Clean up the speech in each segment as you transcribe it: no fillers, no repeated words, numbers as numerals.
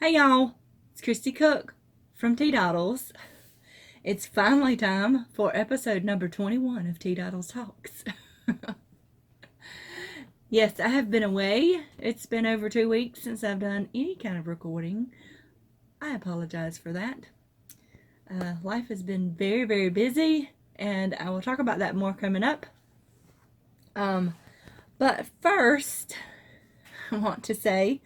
Hey y'all, it's Christy Cook from Teadoddles. It's finally time for episode number 21 of Teadoddles Talks. Yes, I have been away. It's been over 2 weeks since I've done any kind of recording. I apologize for that. Life has been very, very busy, and I will talk about that more coming up. But first, I want to say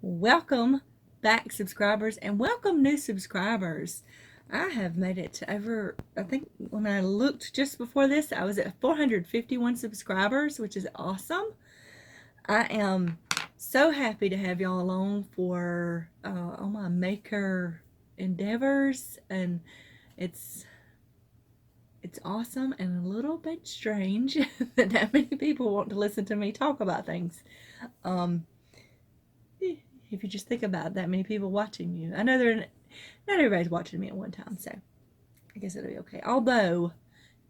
welcome back, subscribers, and welcome new subscribers. I have made it to over, I think when I looked just before this, I was at 451 subscribers, which is awesome. I am so happy to have y'all along for all my maker endeavors, and it's awesome and a little bit strange that that many people want to listen to me talk about things. If you just think about that many people watching you, I know not everybody's watching me at one time, so I guess it'll be okay. Although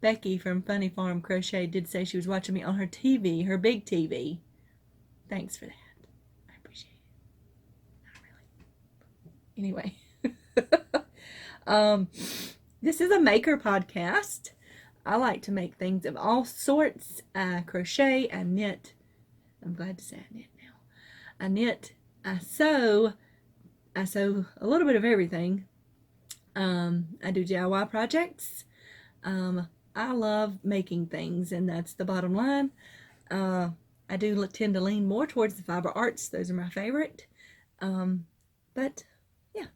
Becky from Funny Farm Crochet did say she was watching me on her TV, her big TV. Thanks for that. I appreciate it. Not really. Anyway, this is a maker podcast. I like to make things of all sorts. I crochet, I knit. I'm glad to say I knit now. I knit, I sew a little bit of everything. I do DIY projects. I love making things, and that's the bottom line. I do tend to lean more towards the fiber arts. Those are my favorite. But yeah,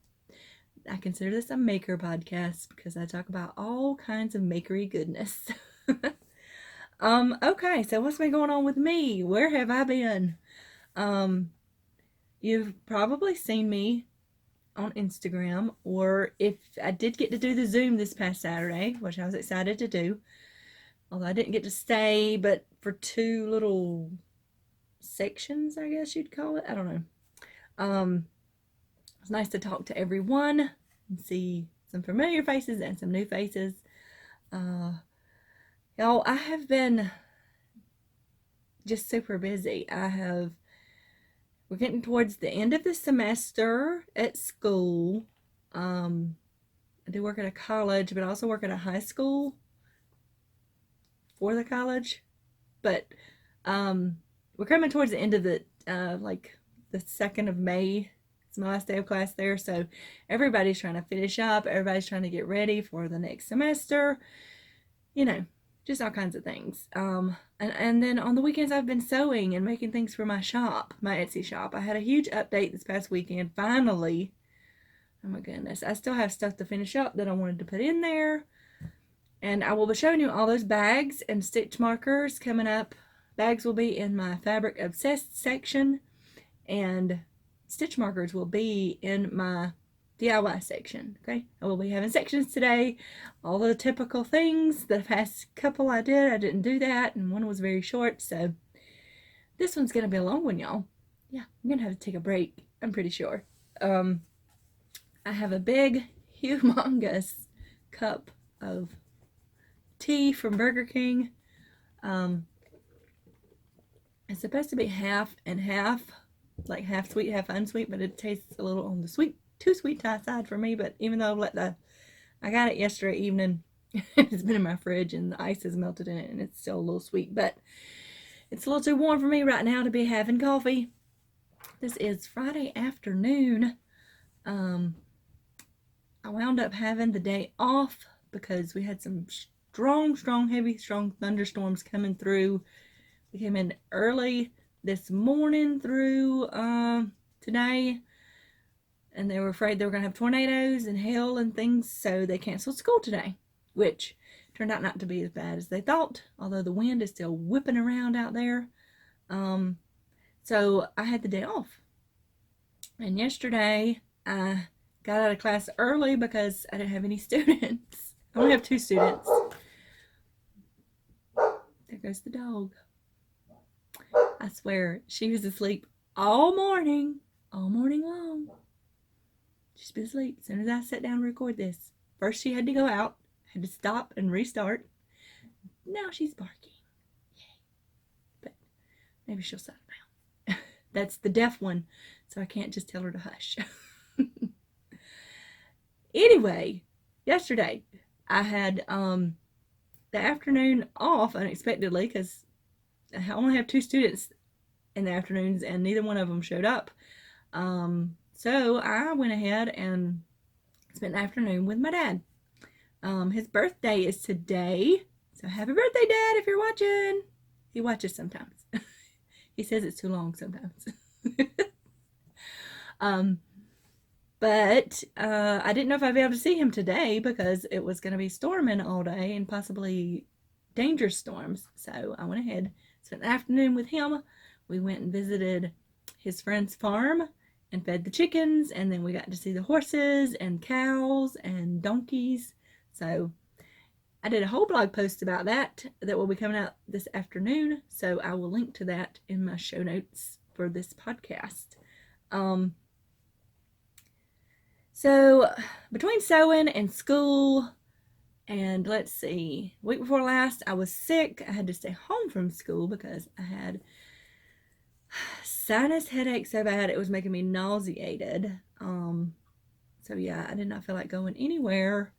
I consider this a maker podcast because I talk about all kinds of makery goodness. Okay, so what's been going on with me? Where have I been? You've probably seen me on Instagram, or if I did get to do the Zoom this past Saturday, which I was excited to do, although I didn't get to stay, but for two little sections, I guess you'd call it. I don't know. It was nice to talk to everyone and see some familiar faces and some new faces. Y'all, I have been just super busy. We're getting towards the end of the semester at school. I do work at a college, but I also work at a high school for the college. But we're coming towards the end of the like the 2nd of May. It's my last day of class there, so everybody's trying to finish up. Everybody's trying to get ready for the next semester. You know, just all kinds of things. And then on the weekends I've been sewing and making things for my shop, my Etsy shop. I had a huge update this past weekend, finally. Oh my goodness. I still have stuff to finish up that I wanted to put in there. And I will be showing you all those bags and stitch markers coming up. Bags will be in my Fabric Obsessed section, and stitch markers will be in my DIY section. Okay, I will be having sections today. All the typical things. The past couple I didn't do that, and one was very short, so this one's gonna be a long one, y'all. Yeah, I'm gonna have to take a break, I'm pretty sure. I have a big, humongous cup of tea from Burger King. It's supposed to be half and half, like half sweet, half unsweet, but it tastes a little on the sweet, too sweet side for me. But even though I got it yesterday evening, it's been in my fridge and the ice has melted in it, and it's still a little sweet, but it's a little too warm for me right now to be having coffee. This is Friday afternoon. I wound up having the day off because we had some strong thunderstorms coming through. We came in early this morning through today, and they were afraid they were going to have tornadoes and hail and things, so they canceled school today, which turned out not to be as bad as they thought, although the wind is still whipping around out there. So I had the day off, and yesterday I got out of class early because I didn't have any students. I only have 2 students. There goes the dog. I swear, she was asleep all morning long. She's been asleep as soon as I sat down to record this. First she had to go out, had to stop and restart. Now she's barking. Yay. But maybe she'll settle down. That's the deaf one, so I can't just tell her to hush. Anyway, yesterday I had the afternoon off unexpectedly because I only have 2 students in the afternoons and neither one of them showed up. So I went ahead and spent the afternoon with my dad. His birthday is today, so happy birthday, Dad, if you're watching. He watches sometimes. He says it's too long sometimes. But I didn't know if I'd be able to see him today because it was going to be storming all day and possibly dangerous storms. So I went ahead, spent the afternoon with him. We went and visited his friend's farm and fed the chickens, and then we got to see the horses and cows and donkeys. So I did a whole blog post about that will be coming out this afternoon. So I will link to that in my show notes for this podcast. So between sewing and school, and let's see, week before last I was sick. I had to stay home from school because I had sinus headache so bad it was making me nauseated. So yeah, I did not feel like going anywhere.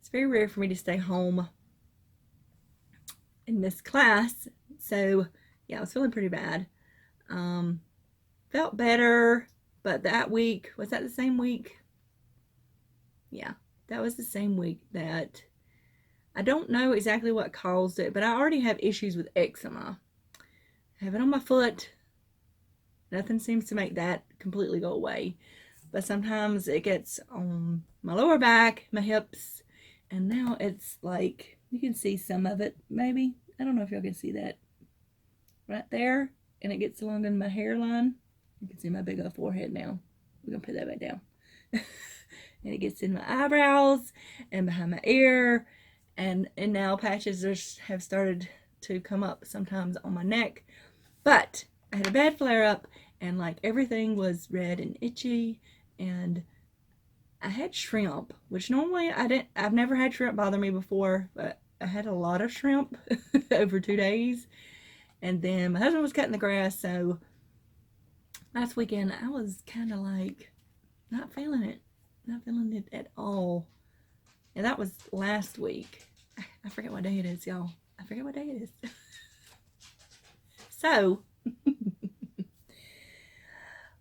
It's very rare for me to stay home and miss class. So yeah, I was feeling pretty bad. Felt better, but that week, was that the same week? Yeah, that was the same week that I don't know exactly what caused it, but I already have issues with eczema. I have it on my foot. Nothing seems to make that completely go away. But sometimes it gets on my lower back, my hips, and now it's like, you can see some of it, maybe. I don't know if y'all can see that. Right there, and it gets along in my hairline. You can see my big old forehead now. We're going to put that back down. And it gets in my eyebrows and behind my ear, and now patches have started to come up sometimes on my neck. But I had a bad flare up, and like everything was red and itchy, and I had shrimp, which normally I've never had shrimp bother me before, but I had a lot of shrimp over 2 days. And then my husband was cutting the grass, so last weekend I was kind of like not feeling it at all. And that was last week. I forget what day it is, y'all. I forget what day it is. So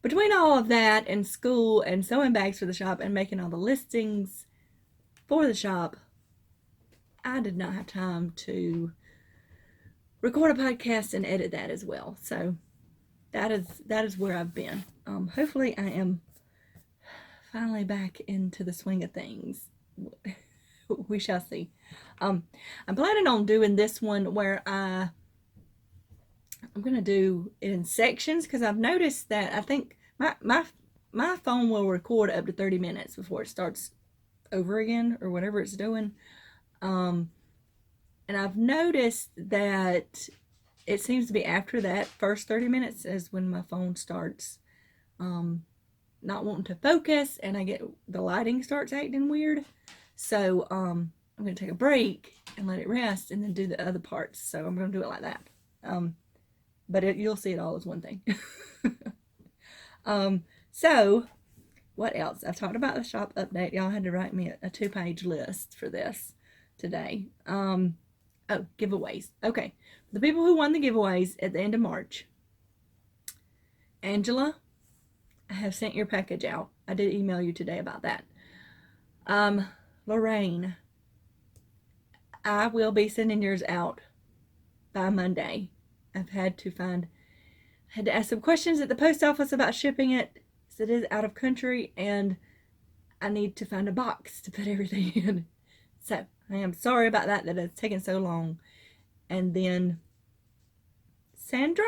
between all of that and school and sewing bags for the shop and making all the listings for the shop, I did not have time to record a podcast and edit that as well. So that is where I've been. Hopefully I am finally back into the swing of things. We shall see. I'm planning on doing this one where I'm going to do it in sections, because I've noticed that I think my phone will record up to 30 minutes before it starts over again or whatever it's doing. And I've noticed that it seems to be after that first 30 minutes is when my phone starts not wanting to focus, and the lighting starts acting weird. So I'm going to take a break and let it rest and then do the other parts. So I'm going to do it like that. But you'll see it all as one thing. So what else? I've talked about the shop update. Y'all had to write me a 2-page list for this today. Oh, giveaways. Okay. The people who won the giveaways at the end of March. Angela, I have sent your package out. I did email you today about that. Lorraine, I will be sending yours out by Monday. I've had to ask some questions at the post office about shipping it, because it is out of country, and I need to find a box to put everything in. So I am sorry about that it's taken so long. And then Sandra,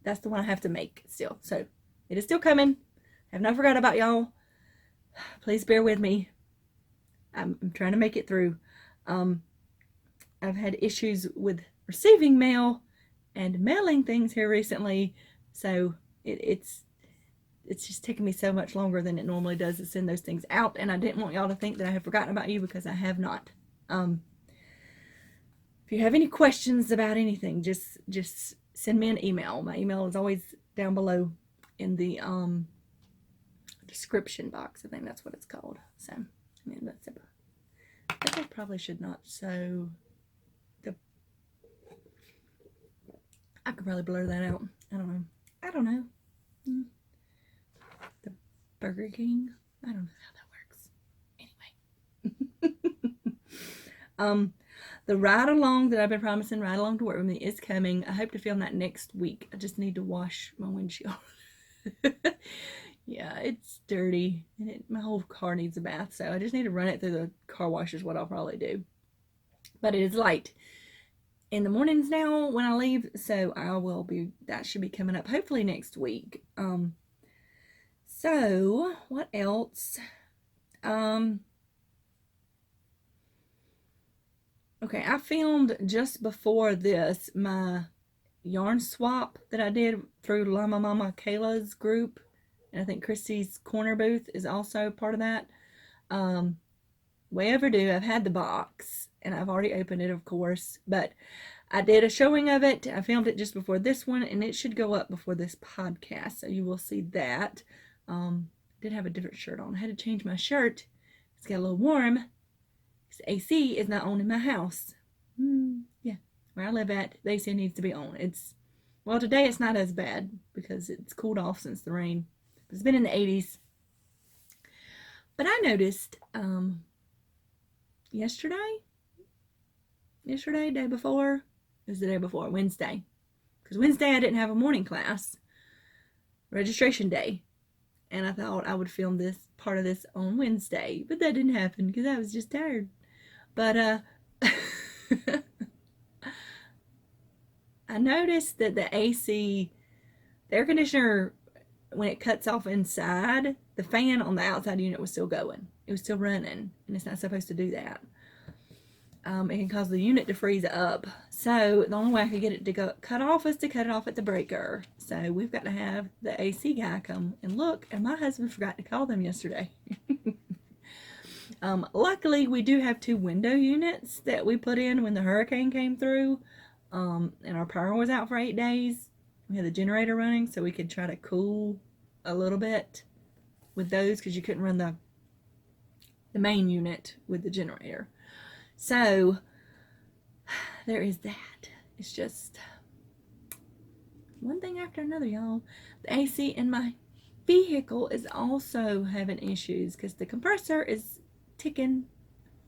that's the one I have to make still. So it is still coming. I have not forgot about y'all. Please bear with me. I'm trying to make it through. I've had issues with receiving mail and mailing things here recently, so it's just taking me so much longer than it normally does to send those things out, and I didn't want y'all to think that I have forgotten about you, because I have not. If you have any questions about anything, just send me an email. My email is always down below in the description box. I think that's what it's called. So, I mean, I probably should not sew the. I could probably blur that out. I don't know. I don't know. The Burger King. I don't know how that works. Anyway. The ride along that I've been promising, ride along to work with me, is coming. I hope to film that next week. I just need to wash my windshield. Yeah, it's dirty, and my whole car needs a bath, so I just need to run it through the car wash is what I'll probably do. But it is late in the mornings now when I leave, so that should be coming up hopefully next week. So what else? Okay, I filmed just before this my yarn swap that I did through Llama Mama Kayla's group. And I think Christy's Corner booth is also part of that. Way overdue. I've had the box and I've already opened it, of course. But I did a showing of it. I filmed it just before this one, and it should go up before this podcast. So you will see that. Did have a different shirt on. I had to change my shirt. It's got a little warm. AC is not on in my house. Yeah, where I live at, the AC needs to be on. Well, today it's not as bad because it's cooled off since the rain. It's been in the 80s. But I noticed yesterday, day before, it was the day before, Wednesday. Because Wednesday I didn't have a morning class, registration day. And I thought I would film this part of this on Wednesday. But that didn't happen because I was just tired. But I noticed that the AC, the air conditioner, when it cuts off inside, the fan on the outside unit was still going. It was still running, and it's not supposed to do that. It can cause the unit to freeze up. So the only way I could get it to go cut off is to cut it off at the breaker. So we've got to have the AC guy come and look, and my husband forgot to call them yesterday. Luckily, we do have 2 window units that we put in when the hurricane came through, and our power was out for 8 days. We had the generator running so we could try to cool a little bit with those because you couldn't run the main unit with the generator. So there is that. It's just one thing after another, y'all. The AC in my vehicle is also having issues because the compressor is ticking,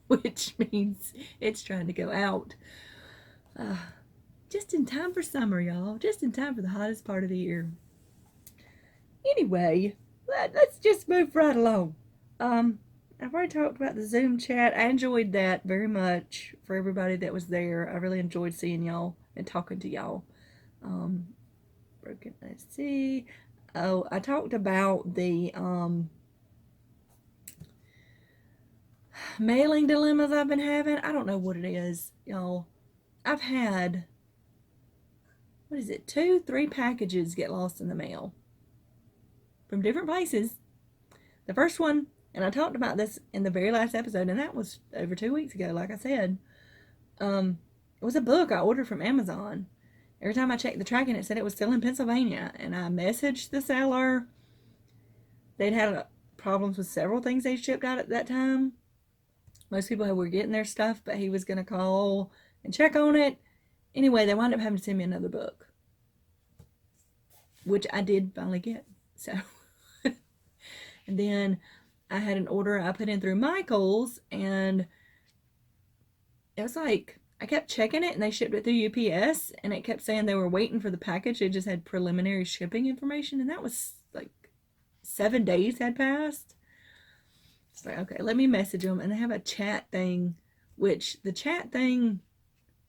which means it's trying to go out. Just in time for summer, y'all. Just in time for the hottest part of the year. Anyway, let's just move right along. I've already talked about the Zoom chat. I enjoyed that very much for everybody that was there. I really enjoyed seeing y'all and talking to y'all. Let's see. Oh, I talked about the mailing dilemmas I've been having. I don't know what it is, y'all. I've had, 2, 3 packages get lost in the mail from different places. The first one, and I talked about this in the very last episode, and that was over 2 weeks ago, like I said. It was a book I ordered from Amazon. Every time I checked the tracking, it said it was still in Pennsylvania, and I messaged the seller. They'd had problems with several things they shipped out at that time. Most people were getting their stuff, but he was going to call and check on it. Anyway, they wound up having to send me another book, which I did finally get. So, and then I had an order I put in through Michael's, and it was like, I kept checking it, and they shipped it through UPS, and it kept saying they were waiting for the package. They just had preliminary shipping information, and that was like 7 days had passed. It's like, okay, let me message them, and they have a chat thing, which the chat thing,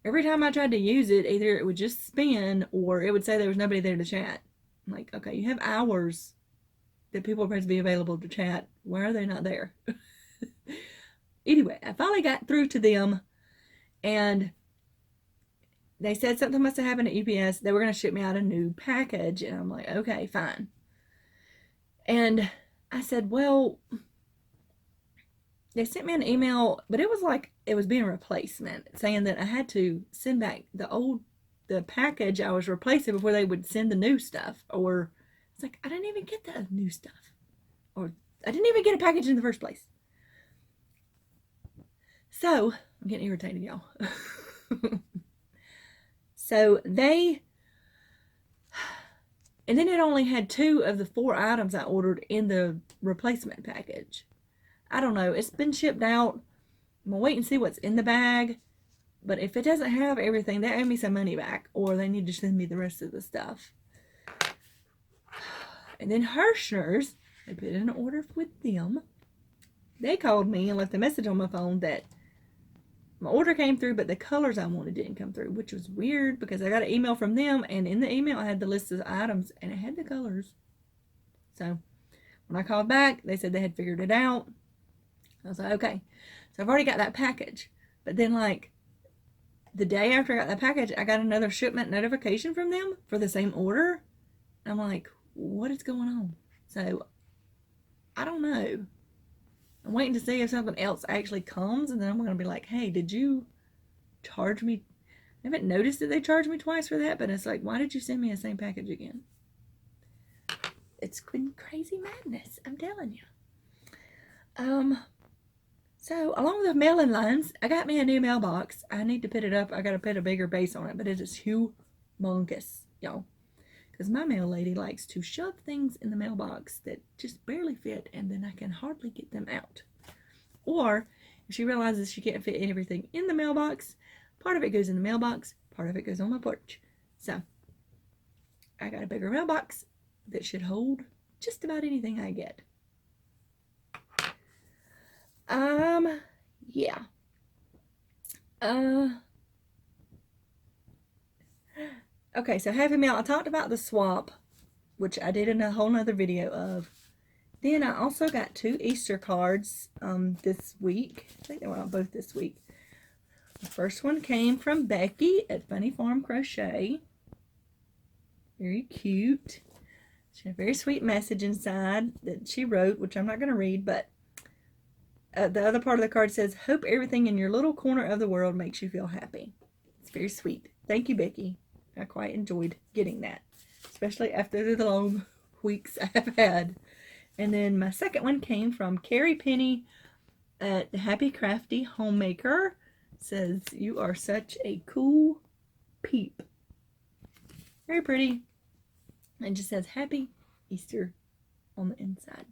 every time I tried to use it, either it would just spin, or it would say there was nobody there to chat. I'm like, okay, you have hours that people are supposed to be available to chat. Why are they not there? Anyway, I finally got through to them, and they said something must have happened at UPS. They were going to ship me out a new package, and I'm like, okay, fine. And I said, well, they sent me an email, but it was like it was being a replacement, saying that I had to send back the package I was replacing before they would send the new stuff. Or it's like, I didn't even get the new stuff. Or I didn't even get a package in the first place. So, I'm getting irritated, y'all. So they, and then it only had 2 of the 4 items I ordered in the replacement package. I don't know. It's been shipped out. I'm going to wait and see what's in the bag. But if it doesn't have everything, they owe me some money back. Or they need to send me the rest of the stuff. And then Hirschner's, I put in an order with them. They called me and left a message on my phone that my order came through, but the colors I wanted didn't come through, which was weird because I got an email from them, and in the email I had the list of items, and it had the colors. So when I called back, they said they had figured it out. I was like, okay. So I've already got that package. But then, like, the day after I got that package, I got another shipment notification from them for the same order. I'm like, what is going on? So I don't know. I'm waiting to see if something else actually comes, and then I'm going to be like, hey, did you charge me? I haven't noticed that they charged me twice for that, but it's like, why did you send me the same package again? It's been crazy madness, I'm telling you. So along the mailing lines, I got me a new mailbox. I need to put it up. I got to put a bigger base on it, but it is humongous, y'all. Because my mail lady likes to shove things in the mailbox that just barely fit, and then I can hardly get them out. Or if she realizes she can't fit everything in the mailbox, part of it goes in the mailbox, part of it goes on my porch. So I got a bigger mailbox that should hold just about anything I get. Yeah. Okay, so Happy Meal. I talked about the swap, which I did in a whole nother video of. Then I also got 2 Easter cards this week. I think they were out both this week. The first one came from Becky at Funny Farm Crochet. Very cute. She had a very sweet message inside that she wrote, which I'm not going to read, but the other part of the card says, hope everything in your little corner of the world makes you feel happy. It's very sweet. Thank you, Becky. I quite enjoyed getting that, especially after the long weeks I have had. And then my second one came from Carrie Penny at the Happy Crafty Homemaker. It says, you are such a cool peep. Very pretty. And just says Happy Easter on the inside.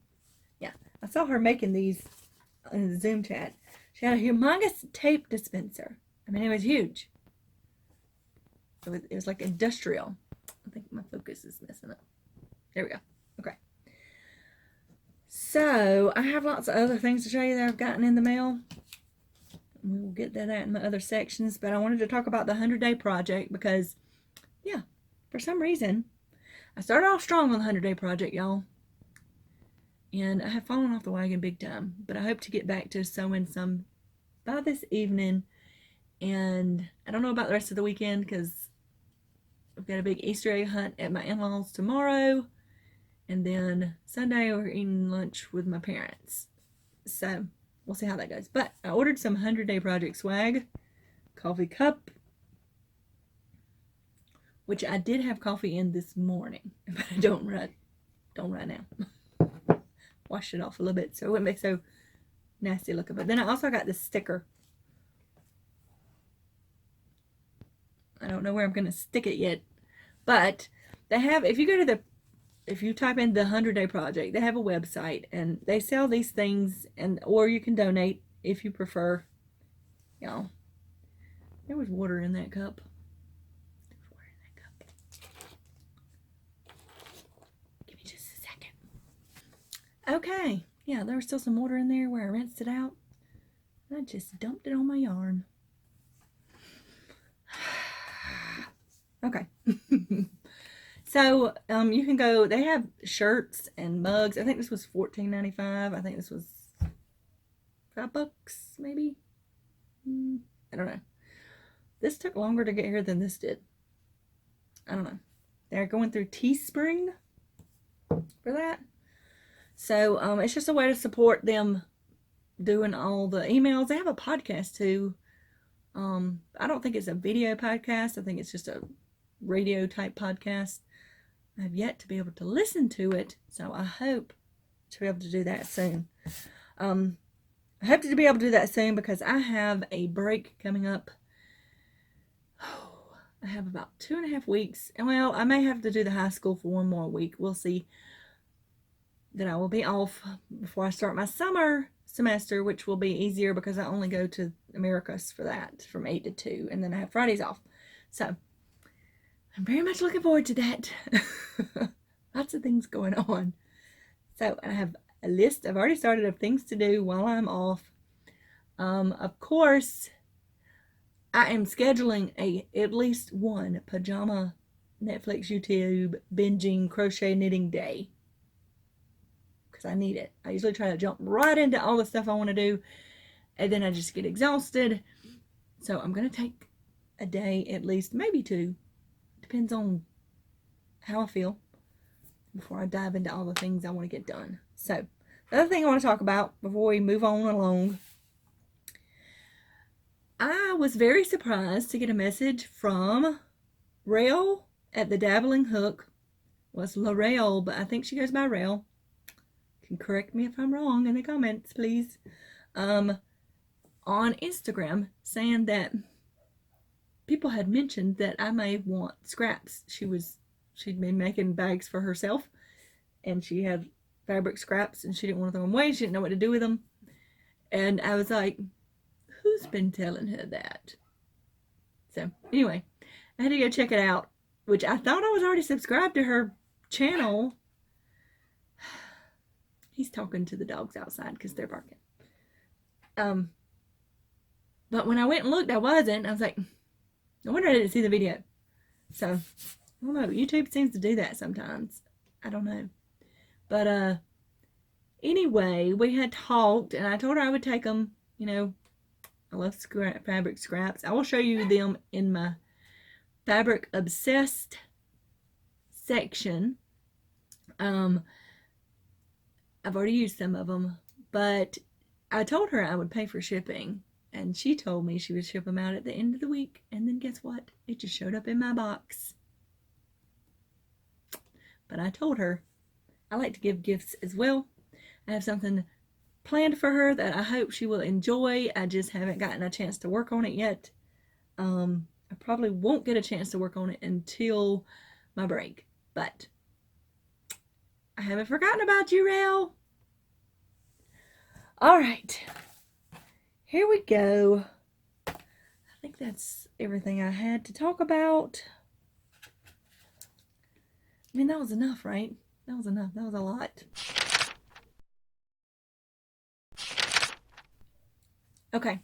Yeah, I saw her making these in the Zoom chat. She had a humongous tape dispenser. I mean, it was huge. It was like industrial. I think my focus is messing up. There we go. Okay. So I have lots of other things to show you that I've gotten in the mail. We will get to that in the other sections. But I wanted to talk about the 100-day project because, yeah, for some reason, I started off strong on the 100-day project, y'all. And I have fallen off the wagon big time. But I hope to get back to sewing some by this evening. And I don't know about the rest of the weekend because I've got a big Easter egg hunt at my in-laws tomorrow. And then Sunday we're eating lunch with my parents. So we'll see how that goes. But I ordered some 100-day project swag. Coffee cup. Which I did have coffee in this morning. But I don't right now. Wash it off a little bit so it wouldn't make so nasty looking. But then I also got this sticker. I don't know where I'm going to stick it yet. But they have, if you type in the 100-day project, they have a website and they sell these things, or you can donate if you prefer. Y'all, there was water in that cup. Give me just a second. Okay. Yeah, there was still some water in there where I rinsed it out. I just dumped it on my yarn. Okay. So you can go, they have shirts and mugs. I think this was $14.95. I think this was $5 maybe. I don't know. This took longer to get here than this did. I don't know. They're going through Teespring for that. So it's just a way to support them doing all the emails. They have a podcast too. I don't think it's a video podcast. I think it's just a radio type podcast. I have yet to be able to listen to it, so I hope to be able to do that soon. I hope to be able to do that soon because I have a break coming up. I have about 2.5 weeks. And well, I may have to do the high school for one more week. We'll see. Then I will be off before I start my summer semester, which will be easier because I only go to Americas for that from 8 to 2. And then I have Fridays off. So I'm very much looking forward to that. Lots of things going on. So I have a list I've already started of things to do while I'm off. Of course, I am scheduling at least one pajama Netflix, YouTube, binging, crochet, knitting day because I need it. I usually try to jump right into all the stuff I want to do and then I just get exhausted. So I'm going to take a day at least, maybe two. Depends on how I feel before I dive into all the things I want to get done. So the other thing I want to talk about before we move on along, I was very surprised to get a message from Rail at the Dabbling Hook. Well, it's L'Oreal, but I think she goes by Rail. You can correct me if I'm wrong in the comments, please. On Instagram, saying that people had mentioned that I may want scraps. She'd been making bags for herself, and she had fabric scraps, and she didn't want to throw them away. She didn't know what to do with them. And I was like, who's been telling her that? So anyway, I had to go check it out, which I thought I was already subscribed to her channel. He's talking to the dogs outside because they're barking. But when I went and looked, I wasn't. I was like, no wonder I didn't see the video. So I don't know. YouTube seems to do that sometimes. I don't know. But anyway, we had talked, and I told her I would take them. You know, I love fabric scraps. I will show you them in my Fabric Obsessed section. I've already used some of them, but I told her I would pay for shipping, and she told me she would ship them out at the end of the week, and then guess what? It just showed up in my box. But I told her I like to give gifts as well. I have something planned for her that I hope she will enjoy. I just haven't gotten a chance to work on it yet. I probably won't get a chance to work on it until my break, but I haven't forgotten about you, Rail. All right, here we go. I think that's everything I had to talk about. I mean, that was enough, right? That was enough. That was a lot. Okay, I'm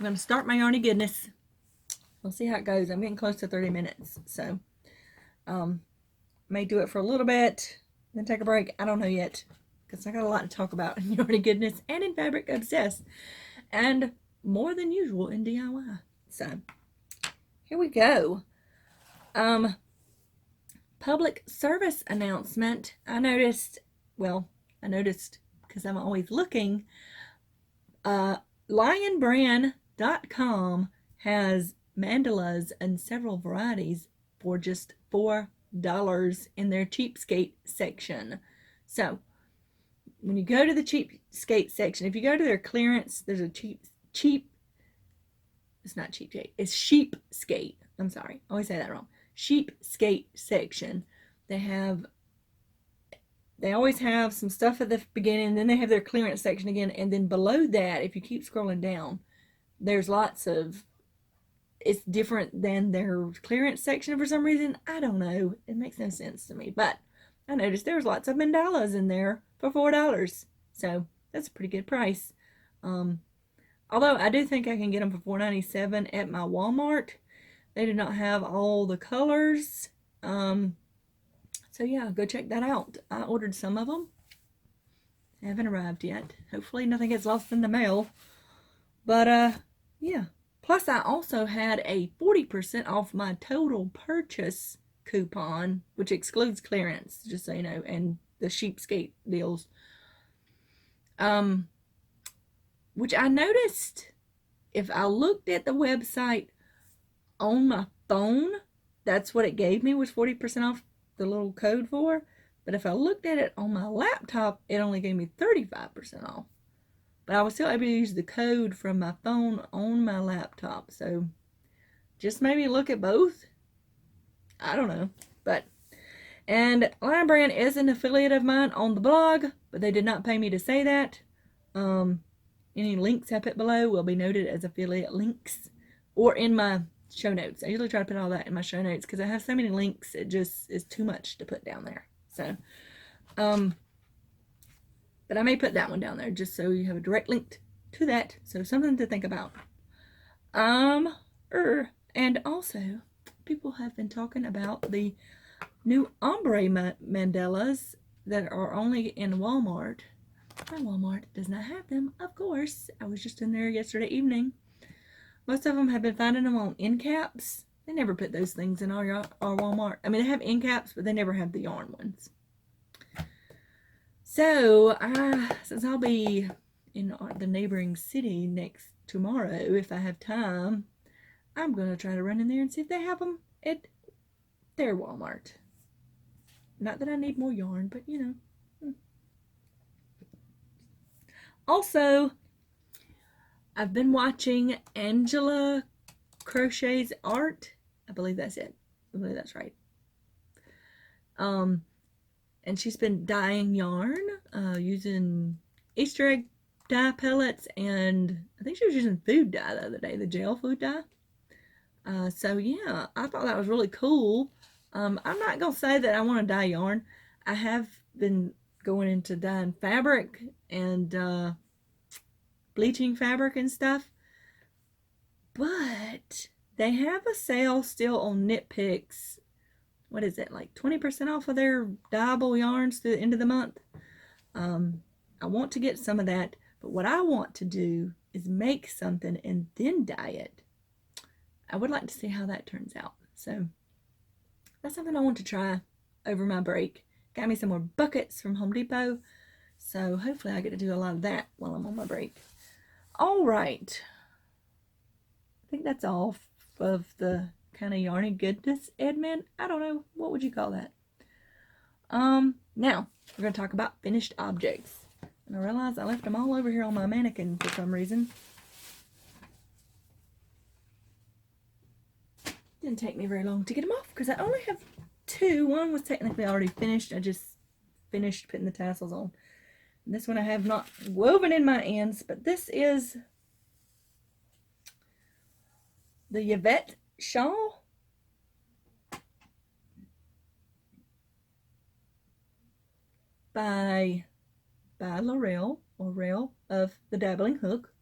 going to start my yarny goodness. We'll see how it goes. I'm getting close to 30 minutes, so may do it for a little bit, then take a break. I don't know yet, because I got a lot to talk about in yarny goodness and in Fabric Obsessed, and more than usual in DIY. So here we go. Public service announcement. I noticed because I'm always looking, lionbrand.com has mandalas and several varieties for just $4 in their cheapskate section. So when you go to the cheapskate section, if you go to their clearance, there's a it's not cheapskate, it's sheepskate. I'm sorry, I always say that wrong. Sheepskate section. They always have some stuff at the beginning, and then they have their clearance section again, and then below that, if you keep scrolling down, there's lots of, it's different than their clearance section for some reason. I don't know. It makes no sense to me, but I noticed there's lots of mandalas in there for $4. So that's a pretty good price. Although I do think I can get them for $4.97 at my Walmart. They do not have all the colors. So yeah, go check that out. I ordered some of them. They haven't arrived yet. Hopefully nothing gets lost in the mail. But yeah. Plus I also had a 40% off my total purchase coupon, which excludes clearance, just so you know, and the sheepskate deals. Which I noticed if I looked at the website on my phone, that's what it gave me, was 40% off the little code for. But if I looked at it on my laptop, it only gave me 35% off. But I was still able to use the code from my phone on my laptop. So just maybe look at both. I don't know. And Lion Brand is an affiliate of mine on the blog, but they did not pay me to say that. Any links I put below will be noted as affiliate links or in my show notes. I usually try to put all that in my show notes because I have so many links, it just is too much to put down there. So, but I may put that one down there just so you have a direct link to that. So something to think about. And also, people have been talking about the new ombre mandalas that are only in Walmart. My Walmart does not have them, of course. I was just in there yesterday evening. Most of them have been finding them on end caps. They never put those things in our Walmart. I mean, they have end caps, but they never have the yarn ones. So, since I'll be in the neighboring city tomorrow, if I have time, I'm going to try to run in there and see if they have them at their Walmart. Not that I need more yarn, but you know. Also, I've been watching Angela Crochet's art. I believe that's it. I believe that's right. And she's been dyeing yarn using Easter egg dye pellets, and I think she was using food dye the other day, the gel food dye. So yeah, I thought that was really cool. I'm not gonna say that I want to dye yarn. I have been going into dyeing fabric and bleaching fabric and stuff, but they have a sale still on Knit Picks. What is it, like 20% off of their dyeable yarns through the end of the month? I want to get some of that, but what I want to do is make something and then dye it. I would like to see how that turns out. So that's something I want to try over my break. Got me some more buckets from Home Depot. So hopefully I get to do a lot of that while I'm on my break. All right. I think that's all of the kind of yarny goodness, Edmund. I don't know. What would you call that? Now we're going to talk about finished objects. And I realized I left them all over here on my mannequin for some reason. Didn't take me very long to get them off because I only have two. One was technically already finished. I just finished putting the tassels on. And this one I have not woven in my ends, but this is the Yvette shawl. By Laurel, or Rail of the Dabbling Hook.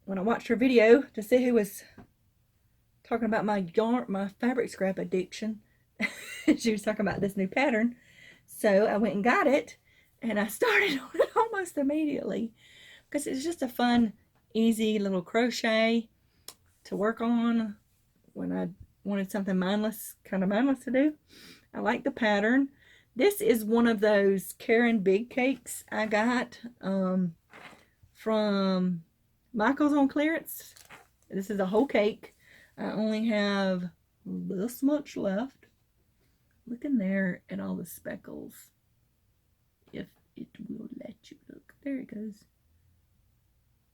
When I watched her video to see who was talking about my fabric scrap addiction, she was talking about this new pattern. So I went and got it, and I started on it almost immediately because it's just a fun, easy little crochet to work on when I wanted something mindless, kind of mindless to do. I like the pattern. This is one of those Karen Big Cakes I got from Michael's on clearance. This is a whole cake. I only have this much left. Look in there at all the speckles. If it will let you look. There it goes.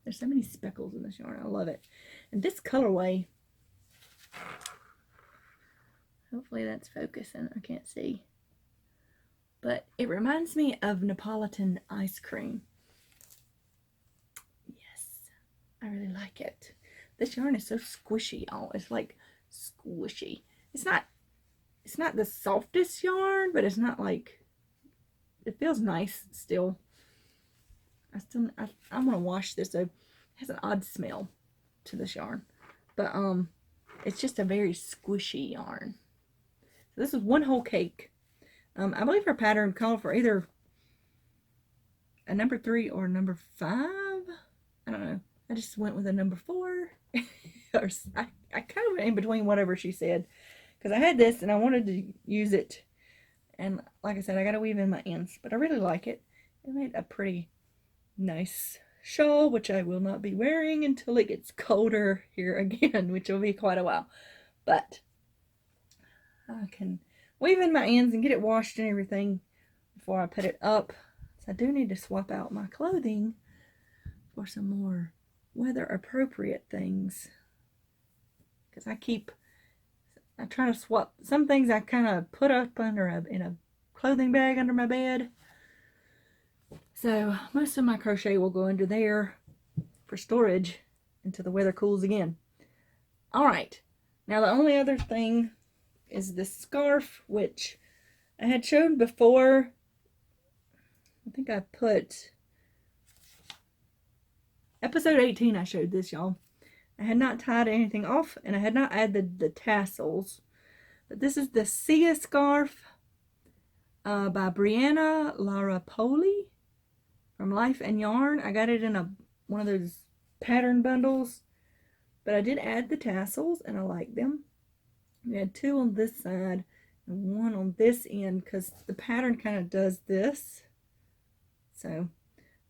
There's so many speckles in this yarn. I love it. And this colorway, hopefully that's focusing. I can't see. But it reminds me of Neapolitan ice cream. Yes, I really like it. This yarn is so squishy, y'all. It's like squishy. It's not the softest yarn, but it's not like, it feels nice still. I'm gonna wash this. So it has an odd smell to this yarn, but it's just a very squishy yarn. So this is one whole cake. I believe her pattern called for either a number 3 or number 5. I don't know. I just went with a number 4. Or I kind of went in between whatever she said, because I had this and I wanted to use it, and like I said, I got to weave in my ends, but I really like it. It made a pretty nice shawl, which I will not be wearing until it gets colder here again, which will be quite a while. But I can weave in my ends and get it washed and everything before I put it up. So I do need to swap out my clothing for some more weather appropriate things, because I try to swap some things. I kind of put up in a clothing bag under my bed, so most of my crochet will go under there for storage until the weather cools again. All right, now the only other thing is this scarf, which I had shown before. I think I put episode 18, I showed this, y'all. I had not tied anything off, and I had not added the tassels. But this is the Sia scarf by Brianna Lara Poli from Life and Yarn. I got it in one of those pattern bundles, but I did add the tassels, and I like them. We had 2 on this side and 1 on this end, because the pattern kind of does this. So,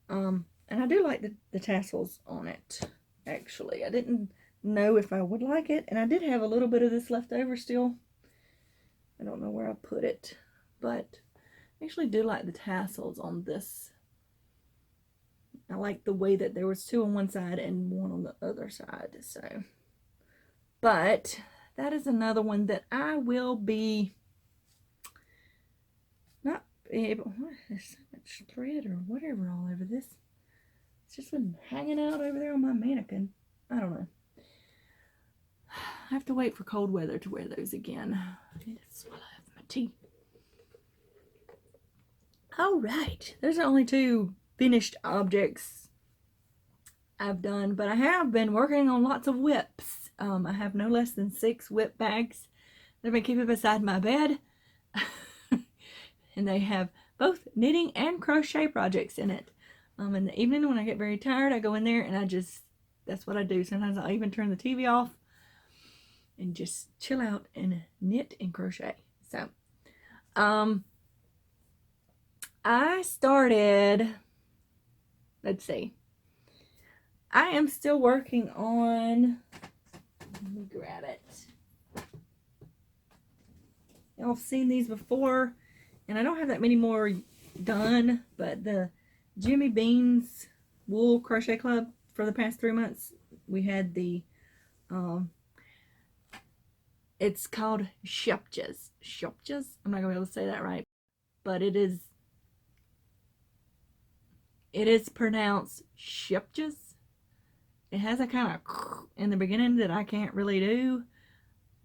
and I do like the tassels on it, actually. I didn't know if I would like it, and I did have a little bit of this left over still. I don't know where I put it, but I actually do like the tassels on this. I like the way that there was 2 on one side and 1 on the other side. So, but that is another one that I will be not able. There's so much thread or whatever all over this. It's just been hanging out over there on my mannequin. I don't know. I have to wait for cold weather to wear those again. I need to swallow my tea. All right, those are only 2 finished objects I've done, but I have been working on lots of whips. I have no less than 6 whip bags. They've been keeping beside my bed, and they have both knitting and crochet projects in it. In the evening when I get very tired, I go in there and that's what I do. Sometimes I'll even turn the TV off and just chill out and knit and crochet. So, I started, let's see, I am still working on, let me grab it. Y'all have seen these before, and I don't have that many more done, but the Jimmy Bean's Wool Crochet Club for the past 3 months, we had the, it's called Shupjas. Shupjas? I'm not going to be able to say that right, but it is pronounced Shupjas. It has a kind of in the beginning that I can't really do,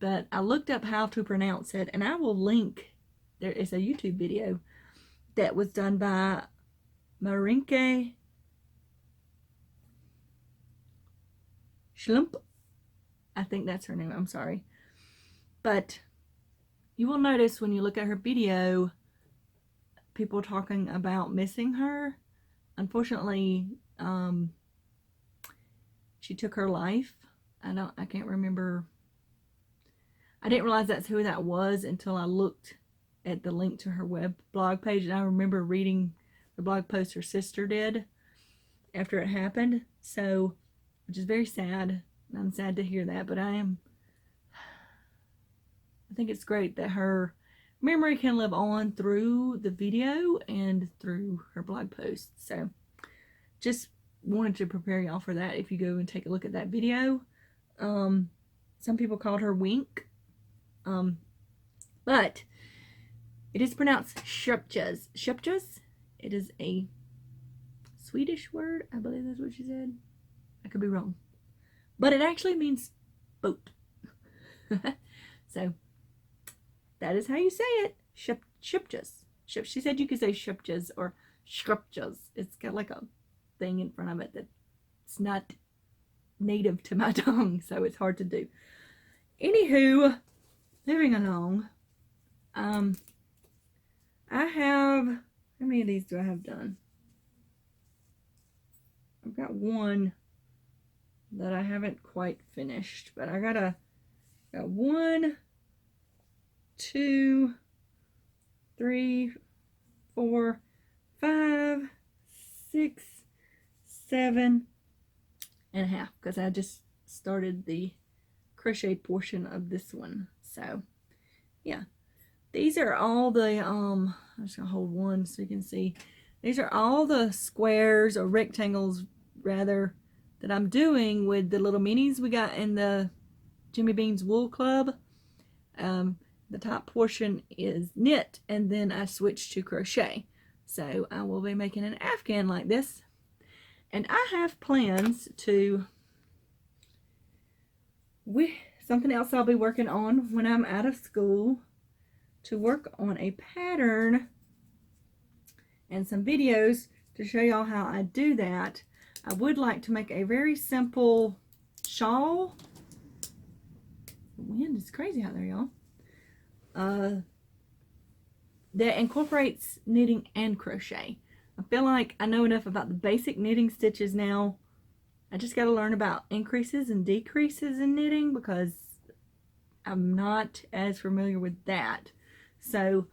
but I looked up how to pronounce it, and I will link. There is a YouTube video that was done by Marinke Schlump. I think that's her name. I'm sorry. But you will notice when you look at her video, people talking about missing her. Unfortunately, she took her life. I can't remember. I didn't realize that's who that was until I looked at the link to her web blog page, and I remember reading the blog post her sister did after it happened. So, which is very sad. I'm sad to hear that, but I think it's great that her memory can live on through the video and through her blog post. So, just wanted to prepare y'all for that if you go and take a look at that video. Some people called her Wink, but it is pronounced Shupjas. Shupjas. It is a Swedish word. I believe that's what she said. I could be wrong, but it actually means boat. So that is how you say it. Shupjas. She said you could say Shupjas or Shupjas. It's got like a thing in front of it that's not native to my tongue, so it's hard to do. Anywho, moving along. I have, how many of these do I have done? I've got one that I haven't quite finished, but I got 1, 2, 3, 4, 5, 6, 7 and a half, because I just started the crochet portion of this one. So yeah, these are all the, I'm just gonna hold one so you can see. These are all the squares or rectangles rather that I'm doing with the little minis we got in the Jimmy Bean's Wool Club. The top portion is knit and then I switched to crochet. So I will be making an afghan like this. And I have plans to, something else I'll be working on when I'm out of school, to work on a pattern and some videos to show y'all how I do that. I would like to make a very simple shawl. The wind is crazy out there, y'all. That incorporates knitting and crochet. I feel like I know enough about the basic knitting stitches now. I just got to learn about increases and decreases in knitting because I'm not as familiar with that. So,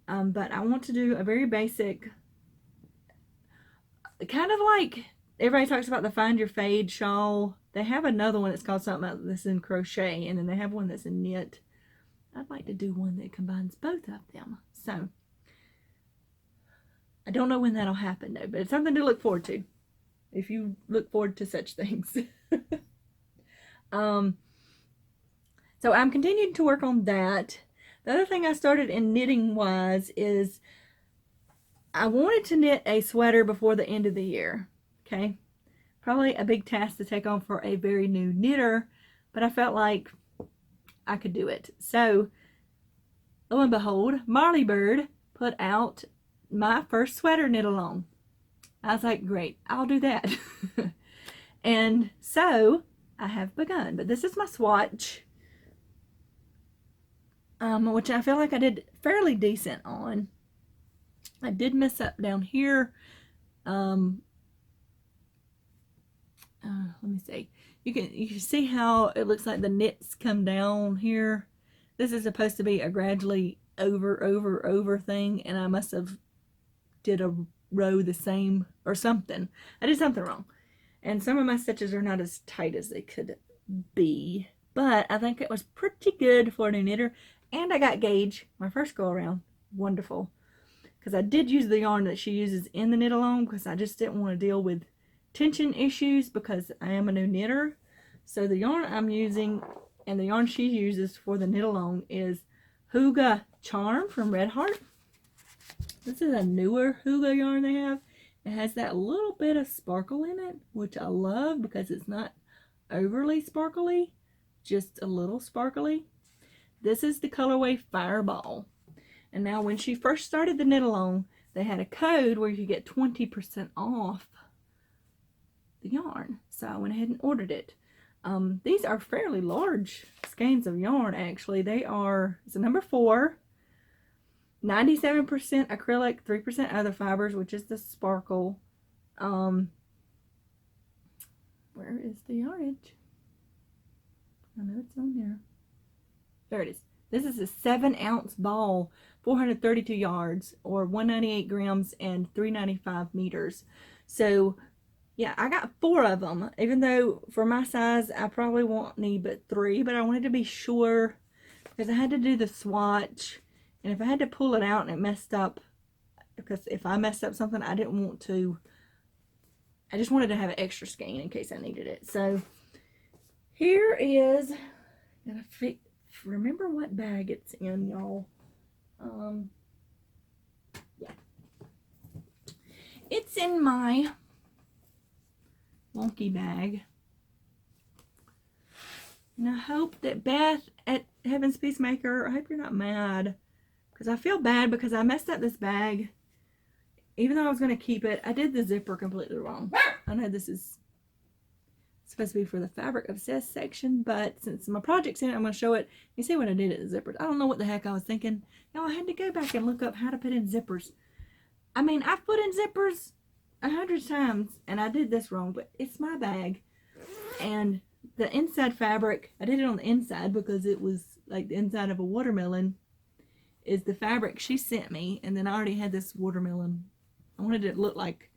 but I want to do a very basic, kind of like everybody talks about the Find Your Fade shawl. They have another one that's called something that's in crochet, and then they have one that's in knit. I'd like to do one that combines both of them. So, I don't know when that'll happen though, but it's something to look forward to if you look forward to such things. So I'm continuing to work on that. The other thing I started in knitting wise is I wanted to knit a sweater before the end of the year. Okay, probably a big task to take on for a very new knitter, but I felt like I could do it. So lo and behold, Marley Bird put out my first sweater knit along. I was like, great, I'll do that. And so I have begun, but this is my swatch, which I feel like I did fairly decent on. I did mess up down here. Let me see. You can see how it looks like the knits come down here. This is supposed to be a gradually over thing, and I must have did a row the same or something. I did something wrong, and some of my stitches are not as tight as they could be, but I think it was pretty good for a new knitter. And I got gauge my first go around. Wonderful, because I did use the yarn that she uses in the knit along because I just didn't want to deal with tension issues because I am a new knitter. So the yarn I'm using and the yarn she uses for the knit along is Hygge Charm from Red Heart. This is a newer Hygge yarn they have. It has that little bit of sparkle in it, which I love because it's not overly sparkly, just a little sparkly. This is the colorway Fireball. And now when she first started the knit along, they had a code where you could get 20% off the yarn. So I went ahead and ordered it. These are fairly large skeins of yarn, actually. They are, it's a number 4, 97% acrylic, 3% other fibers, which is the sparkle. Where is the yardage? I know it's on there. There it is. This is a 7-ounce ball, 432 yards, or 198 grams and 395 meters. So yeah, I got 4 of them, even though for my size I probably won't need but 3, but I wanted to be sure because I had to do the swatch, and if I had to pull it out and it messed up, because if I messed up something, I didn't want to, I just wanted to have an extra skein in case I needed it. So here is, gotta remember what bag it's in, y'all. Yeah, it's in my wonky bag, and I hope that Beth at Heaven's Peacemaker, I hope you're not mad, because I feel bad because I messed up this bag. Even though I was going to keep it, I did the zipper completely wrong. I know this is supposed to be for the Fabric Obsessed section, but since my project's in it, I'm going to show it. You see what I did at the zippers. I don't know what the heck I was thinking. Now I had to go back and look up how to put in zippers. I mean, I've put in zippers 100 times, and I did this wrong, but it's my bag. And the inside fabric, I did it on the inside because it was like the inside of a watermelon is the fabric she sent me, and then I already had this watermelon. I wanted it to look like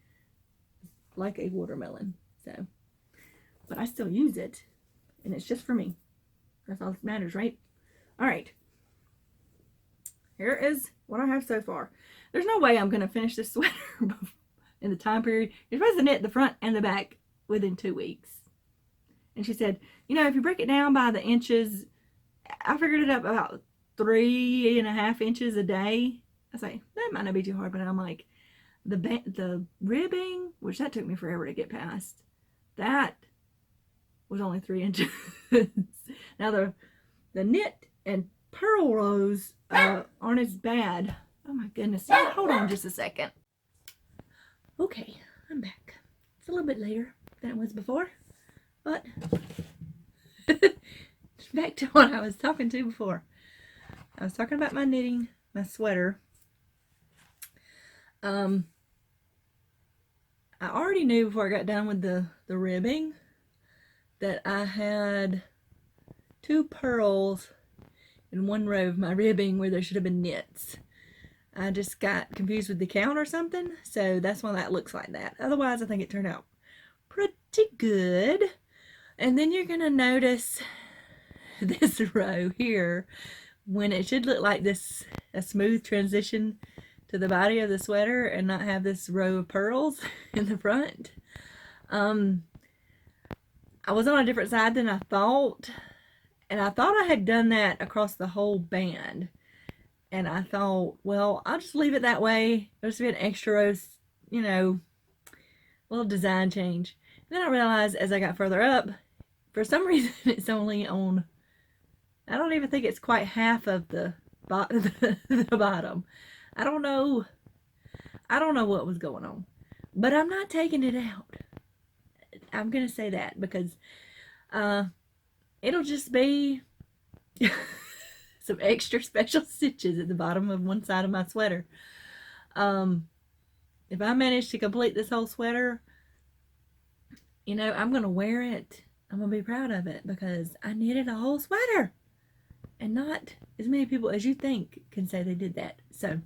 a watermelon, so, but I still use it, and it's just for me. That's all that matters, right? All right. here is what I have so far. There's no way I'm going to finish this sweater in the time period. You're supposed to knit the front and the back within 2 weeks. And she said, if you break it down by the inches, I figured it up about 3.5 inches a day. I was like, that might not be too hard, but I'm like, the ribbing, which that took me forever to get past, that was only 3 inches. Now the knit and purl rows aren't as bad. Oh my goodness. Hold on just a second. Okay, I'm back. It's a little bit later than it was before, but back to what I was talking to before. I was talking about my knitting, my sweater. I already knew before I got done with the ribbing that I had 2 purls in one row of my ribbing where there should have been knits. I just got confused with the count or something, so that's why that looks like that. Otherwise, I think it turned out pretty good. And then you're going to notice this row here, when it should look like this, a smooth transition to the body of the sweater and not have this row of purls in the front. I was on a different side than I thought, and I thought I had done that across the whole band. And I thought, well, I'll just leave it that way. There'll just be an extra row, little design change. And then I realized as I got further up, for some reason it's only on, I don't even think it's quite half of the bottom. I don't know what was going on, but I'm not taking it out. I'm gonna say that because it'll just be some extra special stitches at the bottom of one side of my sweater. If I manage to complete this whole sweater, I'm gonna wear it. I'm gonna be proud of it because I knitted a whole sweater, and not as many people as you think can say they did that. So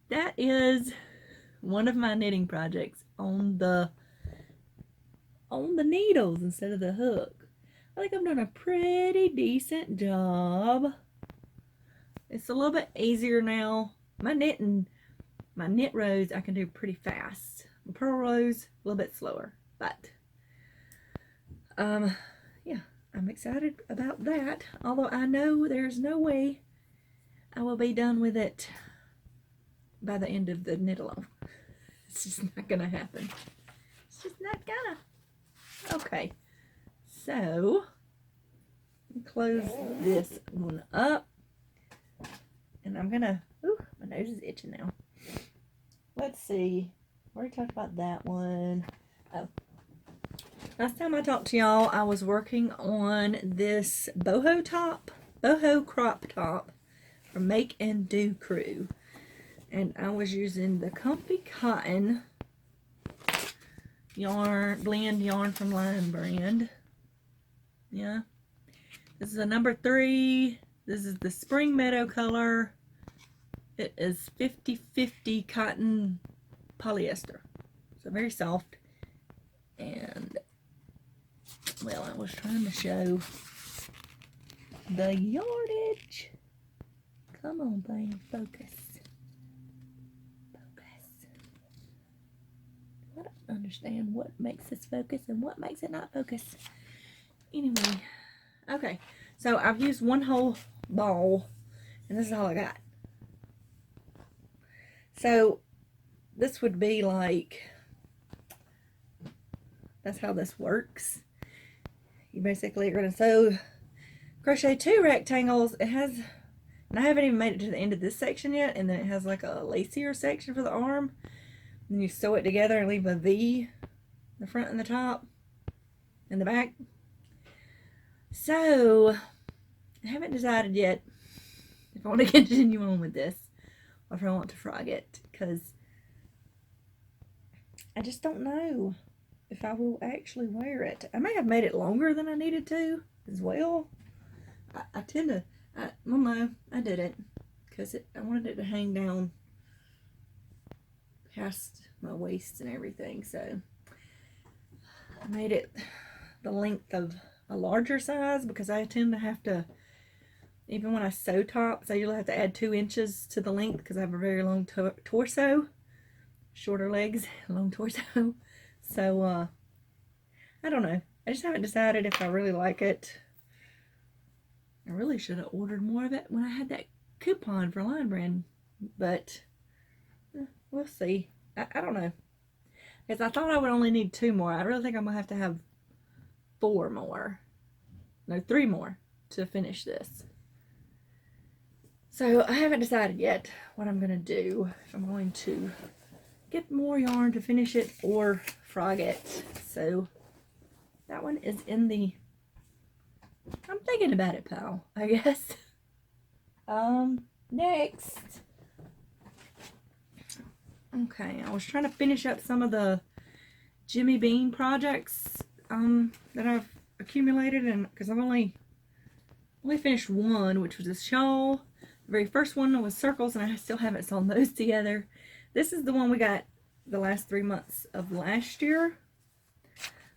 that is one of my knitting projects on the needles instead of the hook. I think I'm doing a pretty decent job. It's a little bit easier now. My knit rows I can do pretty fast. The purl rows a little bit slower, but yeah, I'm excited about that. Although I know there's no way I will be done with it by the end of the knit along. It's just not gonna happen. It's just not gonna. Okay, so close this one up, and I'm gonna. Ooh, my nose is itching now. Let's see. We already talked about that one. Oh, last time I talked to y'all, I was working on this boho crop top from Make and Do Crew, and I was using the Comfy Cotton blend yarn from Line Brand. Yeah, this is a number 3. This is the Spring Meadow color. It is 50/50 cotton polyester, so very soft. And well, I was trying to show the yardage. Come on, thing, focus. I don't understand what makes this focus and what makes it not focus. Anyway, okay, so I've used one whole ball, and this is all I got. So this would be like, that's how this works. You basically are going to crochet 2 rectangles. It has, and I haven't even made it to the end of this section yet, and then it has like a lacier section for the arm. Then you sew it together and leave a V, the front and the top, and the back. So I haven't decided yet if I want to continue on with this or if I want to frog it, because I just don't know if I will actually wear it. I may have made it longer than I needed to as well. I tend to, no, I did it because I wanted it to hang down past my waist and everything, so I made it the length of a larger size because I tend to have to, Even when I sew tops, I usually have to add 2 inches to the length because I have a very long torso. Shorter legs, long torso. So, I don't know. I just haven't decided if I really like it. I really should have ordered more of it when I had that coupon for Lion Brand. But, we'll see. I don't know. Because I thought I would only need 2 more. I really think I'm going to have 4 more. No, 3 more to finish this. So I haven't decided yet what I'm going to do. If I'm going to get more yarn to finish it or frog it. So that one is in the I'm thinking about it pile, I guess. Next. Okay, I was trying to finish up some of the Jimmy Bean projects that I've accumulated, and because I've only finished one, which was a shawl. The very first one was circles, and I still haven't sewn those together. This is the one we got the last 3 months of last year.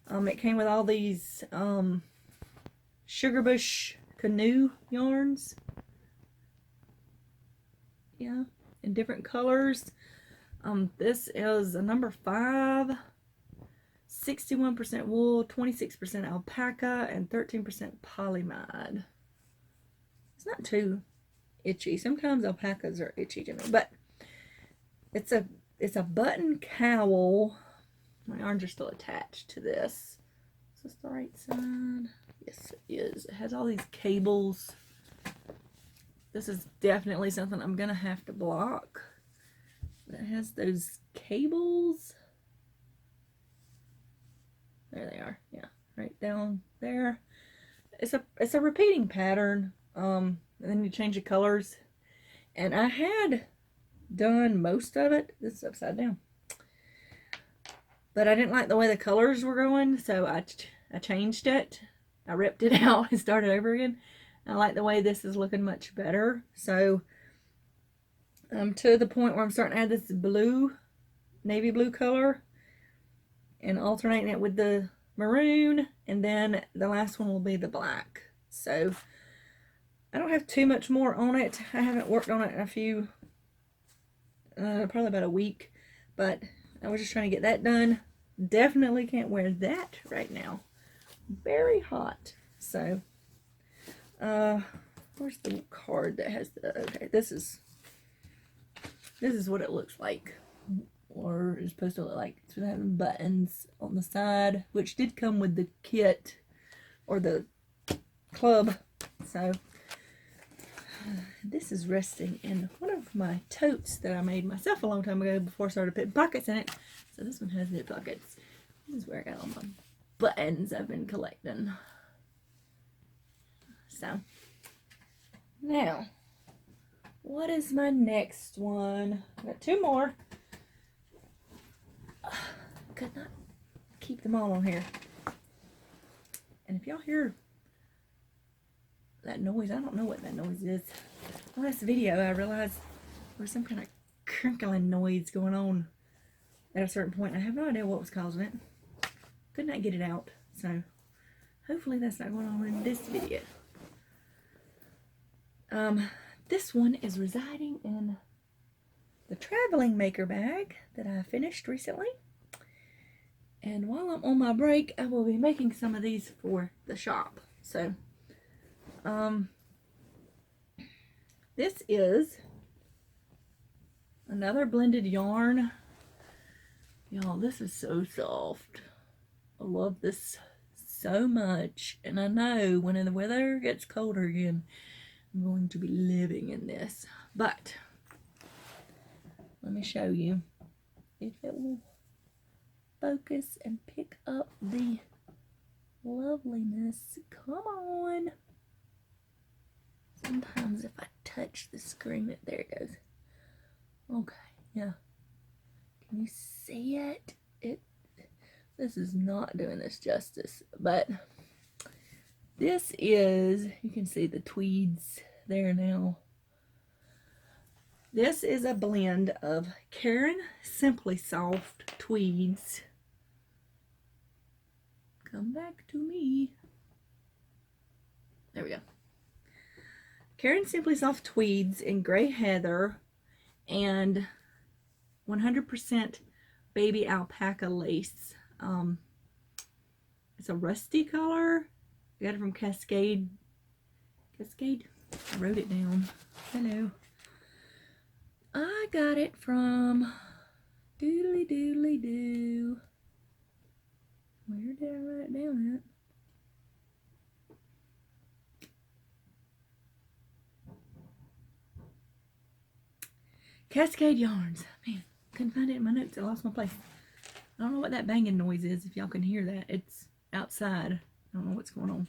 It came with all these Sugarbush canoe yarns. Yeah, in different colors. This is a number 5, 61% wool, 26% alpaca, and 13% polyamide. It's not too itchy. Sometimes alpacas are itchy to me, but it's a button cowl. My arms are still attached to this. Is this the right side? Yes, it is. It has all these cables. This is definitely something I'm gonna have to block. It has those cables. There they are. Yeah, right down there. It's a repeating pattern. And then you change the colors. And I had done most of it. This is upside down. But I didn't like the way the colors were going, so I changed it. I ripped it out and started over again. I like the way this is looking much better. So I'm to the point where I'm starting to add this blue, navy blue color, and alternating it with the maroon, and then the last one will be the black. So I don't have too much more on it. I haven't worked on it in a few, probably about a week, but I was just trying to get that done. Definitely can't wear that right now. Very hot. So, where's the card that has the, okay, this is what it looks like, or is supposed to look like. So they have buttons on the side, which did come with the kit, or the club. So, this is resting in one of my totes that I made myself a long time ago before I started putting pockets in it. So this one has zip pockets. This is where I got all my buttons I've been collecting. So, now, what is my next one? I got 2 more. Could not keep them all on here. And if y'all hear that noise, I don't know what that noise is. On this video, I realized there was some kind of crinkling noise going on at a certain point. I have no idea what was causing it. Could not get it out. So, hopefully that's not going on in this video. This one is residing in the traveling maker bag that I finished recently. And while I'm on my break, I will be making some of these for the shop. So, this is another blended yarn. Y'all, this is so soft. I love this so much. And I know when the weather gets colder again, I'm going to be living in this. But, let me show you if it will focus and pick up the loveliness. Come on. Sometimes if I touch the screen, there it goes. Okay, yeah. Can you see it? This is not doing this justice, but this is, you can see the tweeds there now. This is a blend of Caron Simply Soft tweeds. Come back to me. There we go. Karen Simply Soft Tweeds in Gray Heather and 100% baby alpaca lace. It's a rusty color. I got it from Cascade. Cascade? I wrote it down. Hello. I got it from Doodly Doodly Doo. Where did I write it down at? Cascade Yarns. Man, couldn't find it in my notes. I lost my place. I don't know what that banging noise is, if y'all can hear that. It's outside. I don't know what's going on.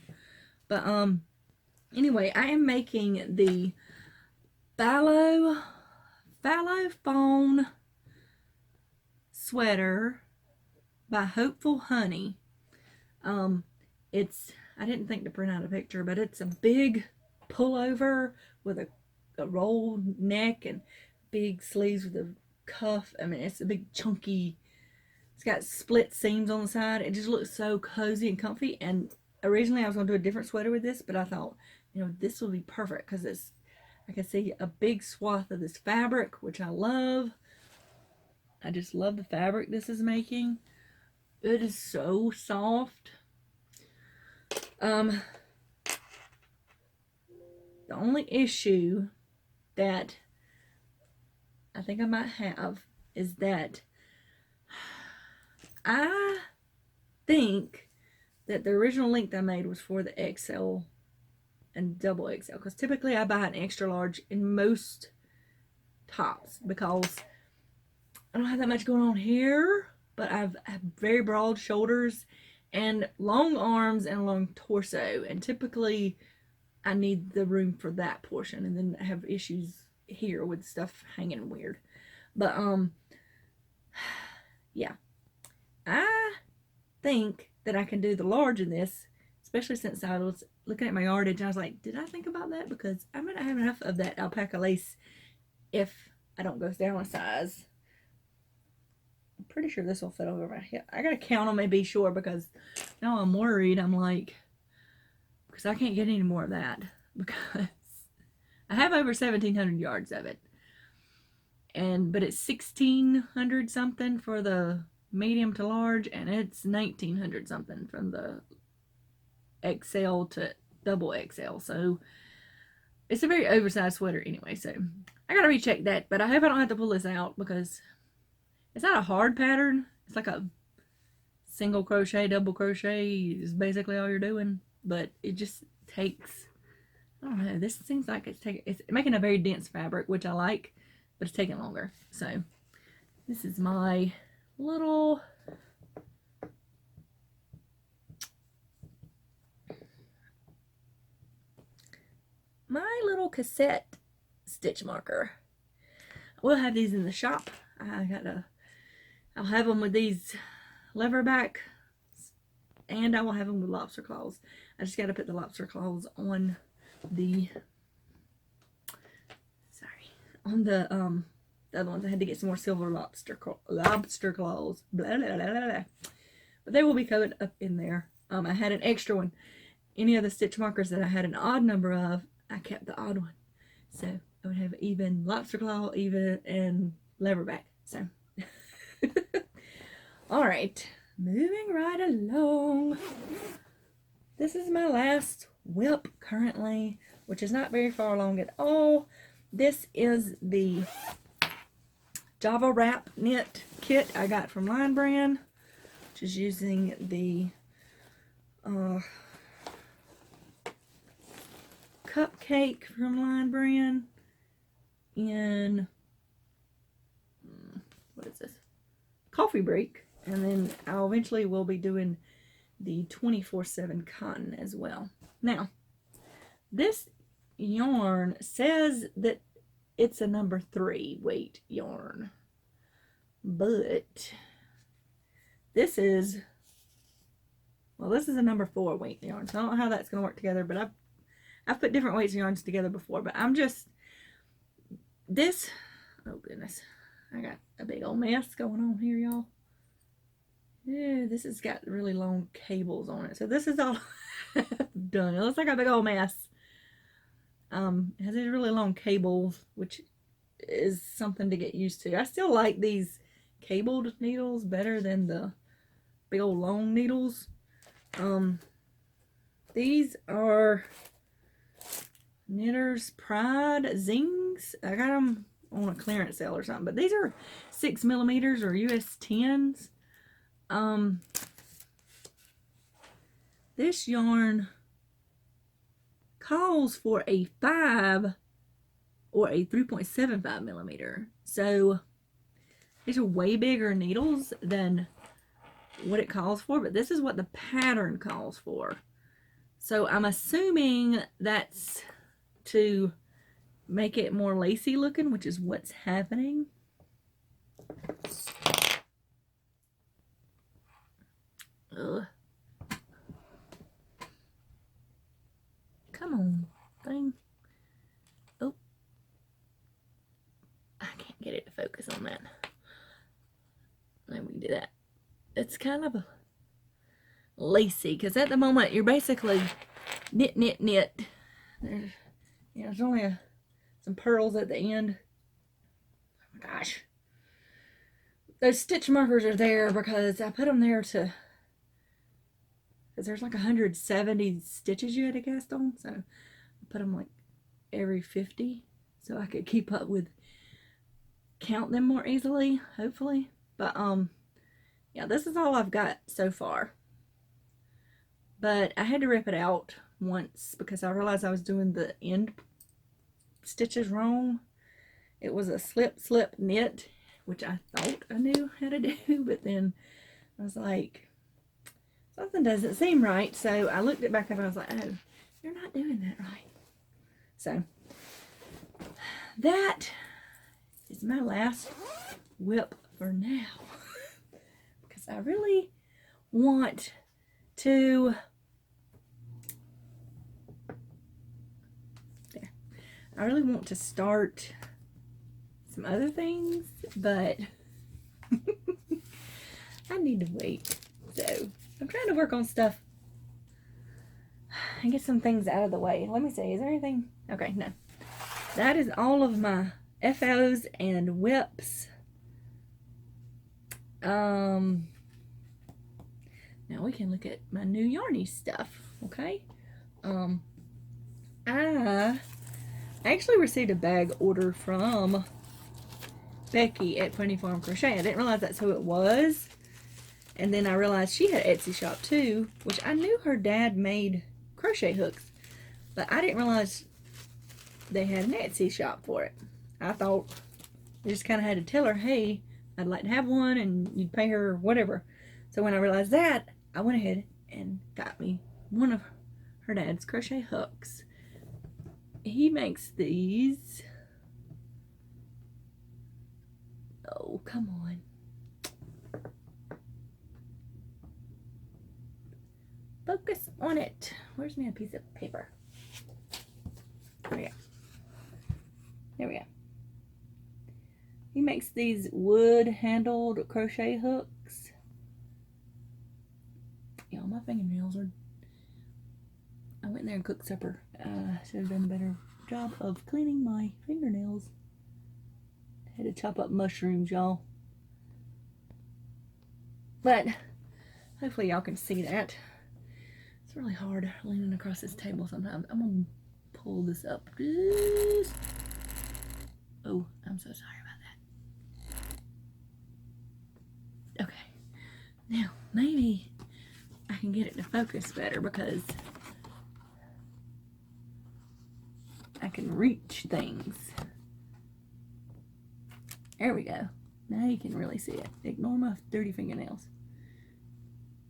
But, anyway, I am making the Fallow Fawn sweater by Hopeful Honey. I didn't think to print out a picture, but it's a big pullover with a rolled neck and big sleeves with a cuff. I mean, it's a big chunky, it's got split seams on the side. It just looks so cozy and comfy. And originally I was going to do a different sweater with this, but I thought, this will be perfect because I can see a big swath of this fabric, which I love. I just love the fabric this is making. It is so soft. The only issue that I think I might have is that I think that the original length I made was for the XL and double XL, because typically I buy an extra large in most tops because I don't have that much going on here, but I have very broad shoulders and long arms and long torso, and typically I need the room for that portion, and then I have issues here with stuff hanging weird. But yeah, I think that I can do the large in this, especially since I was looking at my yardage and I was like, did I think about that? Because I'm gonna have enough of that alpaca lace if I don't go down a size. I'm pretty sure this will fit over my hip. I gotta count them and be sure, because now I'm worried. I'm like, because I can't get any more of that, because I have over 1,700 yards of it, but it's 1,600 something for the medium to large, and it's 1,900 something from the XL to double XL. So it's a very oversized sweater anyway, so I gotta recheck that. But I hope I don't have to pull this out, because it's not a hard pattern. It's like a single crochet, double crochet is basically all you're doing, but it just takes, I don't know, this seems like it's making a very dense fabric, which I like, but it's taking longer. So this is my little cassette stitch marker. We'll have these in the shop. I'll have them with these lever back, and I will have them with lobster claws. I just got to put the lobster claws on the the other ones. I had to get some more silver lobster claws. Blah, blah, blah, blah. But they will be covered up in there. I had an extra one. Any of the stitch markers that I had an odd number of, I kept the odd one. So I would have even lobster claw, even, and leverback. So all right, moving right along. This is my last whip currently, which is not very far along at all. This is the Java Wrap knit kit I got from Line Brand, which is using the cupcake from Line Brand in, what is this? Coffee Break. And then I'll eventually will be doing the 24/7 cotton as well. Now, this yarn says that it's a number 3 weight yarn, but this is a number 4 weight yarn. So I don't know how that's going to work together, but I've put different weights of yarns together before, but oh goodness, I got a big old mess going on here, y'all. Yeah, this has got really long cables on it. So this is all done. It looks like a big old mess. It has these really long cables, which is something to get used to. I still like these cabled needles better than the big old long needles. These are Knitter's Pride Zings. I got them on a clearance sale or something, but these are 6mm or US 10s. This yarn calls for a 5 or a 3.75mm. So these are way bigger needles than what it calls for, but this is what the pattern calls for. So I'm assuming that's to make it more lacy looking, which is what's happening. Ugh. Come on, thing. Oh. I can't get it to focus on that. Then we can do that. It's kind of a lacy, because at the moment you're basically knit. There's only some pearls at the end. Oh my gosh. Those stitch markers are there because I put them there because there's like 170 stitches you had to cast on. So I put them like every 50 so I could keep up with, count them more easily, hopefully. But yeah, this is all I've got so far. But I had to rip it out once because I realized I was doing the end stitches wrong. It was a slip knit, which I thought I knew how to do, but then I was like, something doesn't seem right. So I looked it back up and I was like, oh, you're not doing that right. So that is my last whip for now. Because I really want to, I really want to start some other things, but I need to wait. So I'm trying to work on stuff and get some things out of the way. Let me see, is there anything? Okay, no. That is all of my FOs and whips. Now we can look at my new yarny stuff, okay? I actually received a bag order from Becky at Pony Farm Crochet. I didn't realize that's who it was. And then I realized she had an Etsy shop too, which I knew her dad made crochet hooks, but I didn't realize they had an Etsy shop for it. I thought you just kind of had to tell her, hey, I'd like to have one, and you'd pay her whatever. So when I realized that, I went ahead and got me one of her dad's crochet hooks. He makes these. Oh, come on. Focus on it. Where's my piece of paper? There we go. There we go. He makes these wood-handled crochet hooks. Yeah, my fingernails are... I went in there and cooked supper. Should have done a better job of cleaning my fingernails. Had to chop up mushrooms, y'all. But hopefully y'all can see that. It's really hard leaning across this table sometimes. I'm going to pull this up. Oh, I'm so sorry about that. Okay. Now, maybe I can get it to focus better because I can reach things. There we go. Now you can really see it. Ignore my dirty fingernails.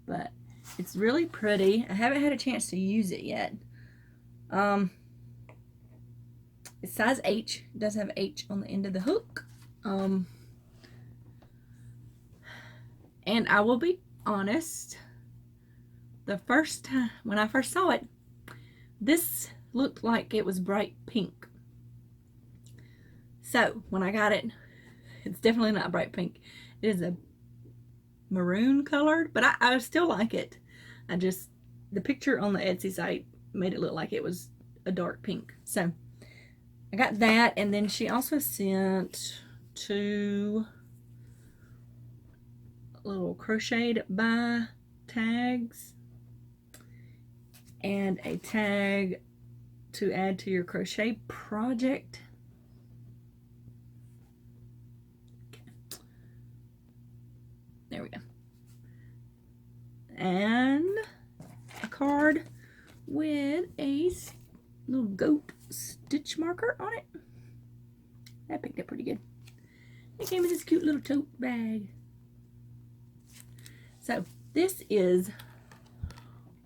But it's really pretty. I haven't had a chance to use it yet. It's size H. It does have H on the end of the hook. And I will be honest, the first time when I first saw it, this looked like it was bright pink. So when I got it, it's definitely not bright pink. It is a maroon colored, but I still like it. The picture on the Etsy site made it look like it was a dark pink. So I got that, and then she also sent 2 little crocheted by tags and a tag to add to your crochet project. Okay. There we go. And a card with a little goat stitch marker on it. That picked up pretty good. It came in this cute little tote bag. So this is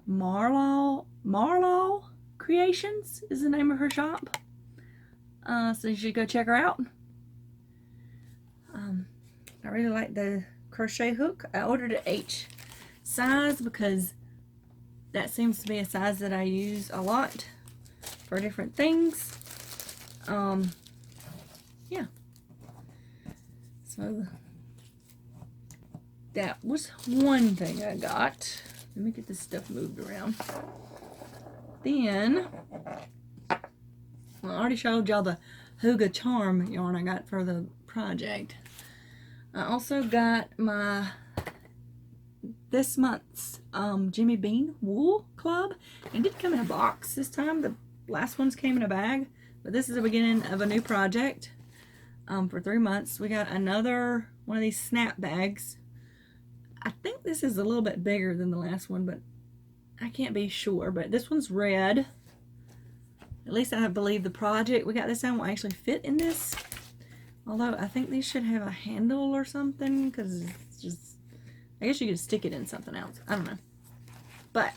Marlaw Creations is the name of her shop. So you should go check her out. I really like the crochet hook. I ordered an H size because that seems to be a size that I use a lot for different things. Yeah. So that was one thing I got. Let me get this stuff moved around. Then, well, I already showed y'all the Hygge Charm yarn I got for the project. I also got this month's Jimmy Bean Wool Club. It did come in a box this time. The last ones came in a bag, but this is the beginning of a new project for 3 months. We got another one of these snap bags. I think this is a little bit bigger than the last one, but I can't be sure. But this one's red. At least I believe the project we got this time will actually fit in this. Although I think these should have a handle or something, because it's just, I guess you could stick it in something else. I don't know. But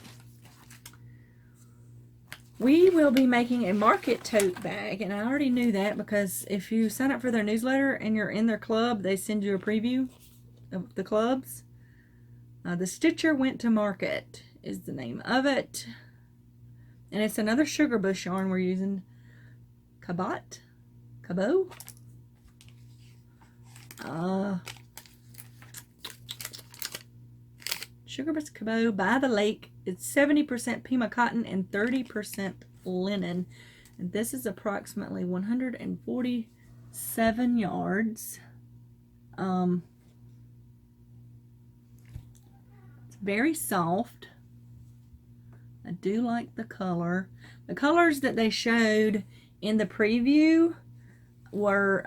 we will be making a market tote bag, and I already knew that because if you sign up for their newsletter and you're in their club, they send you a preview of the clubs. The Stitcher Went to Market is the name of it. And it's another sugar bush yarn we're using. Cabot? Sugar Bush Cabot by the Lake. It's 70% Pima cotton and 30% linen. And this is approximately 147 yards. It's very soft. I do like the color. The colors that they showed in the preview were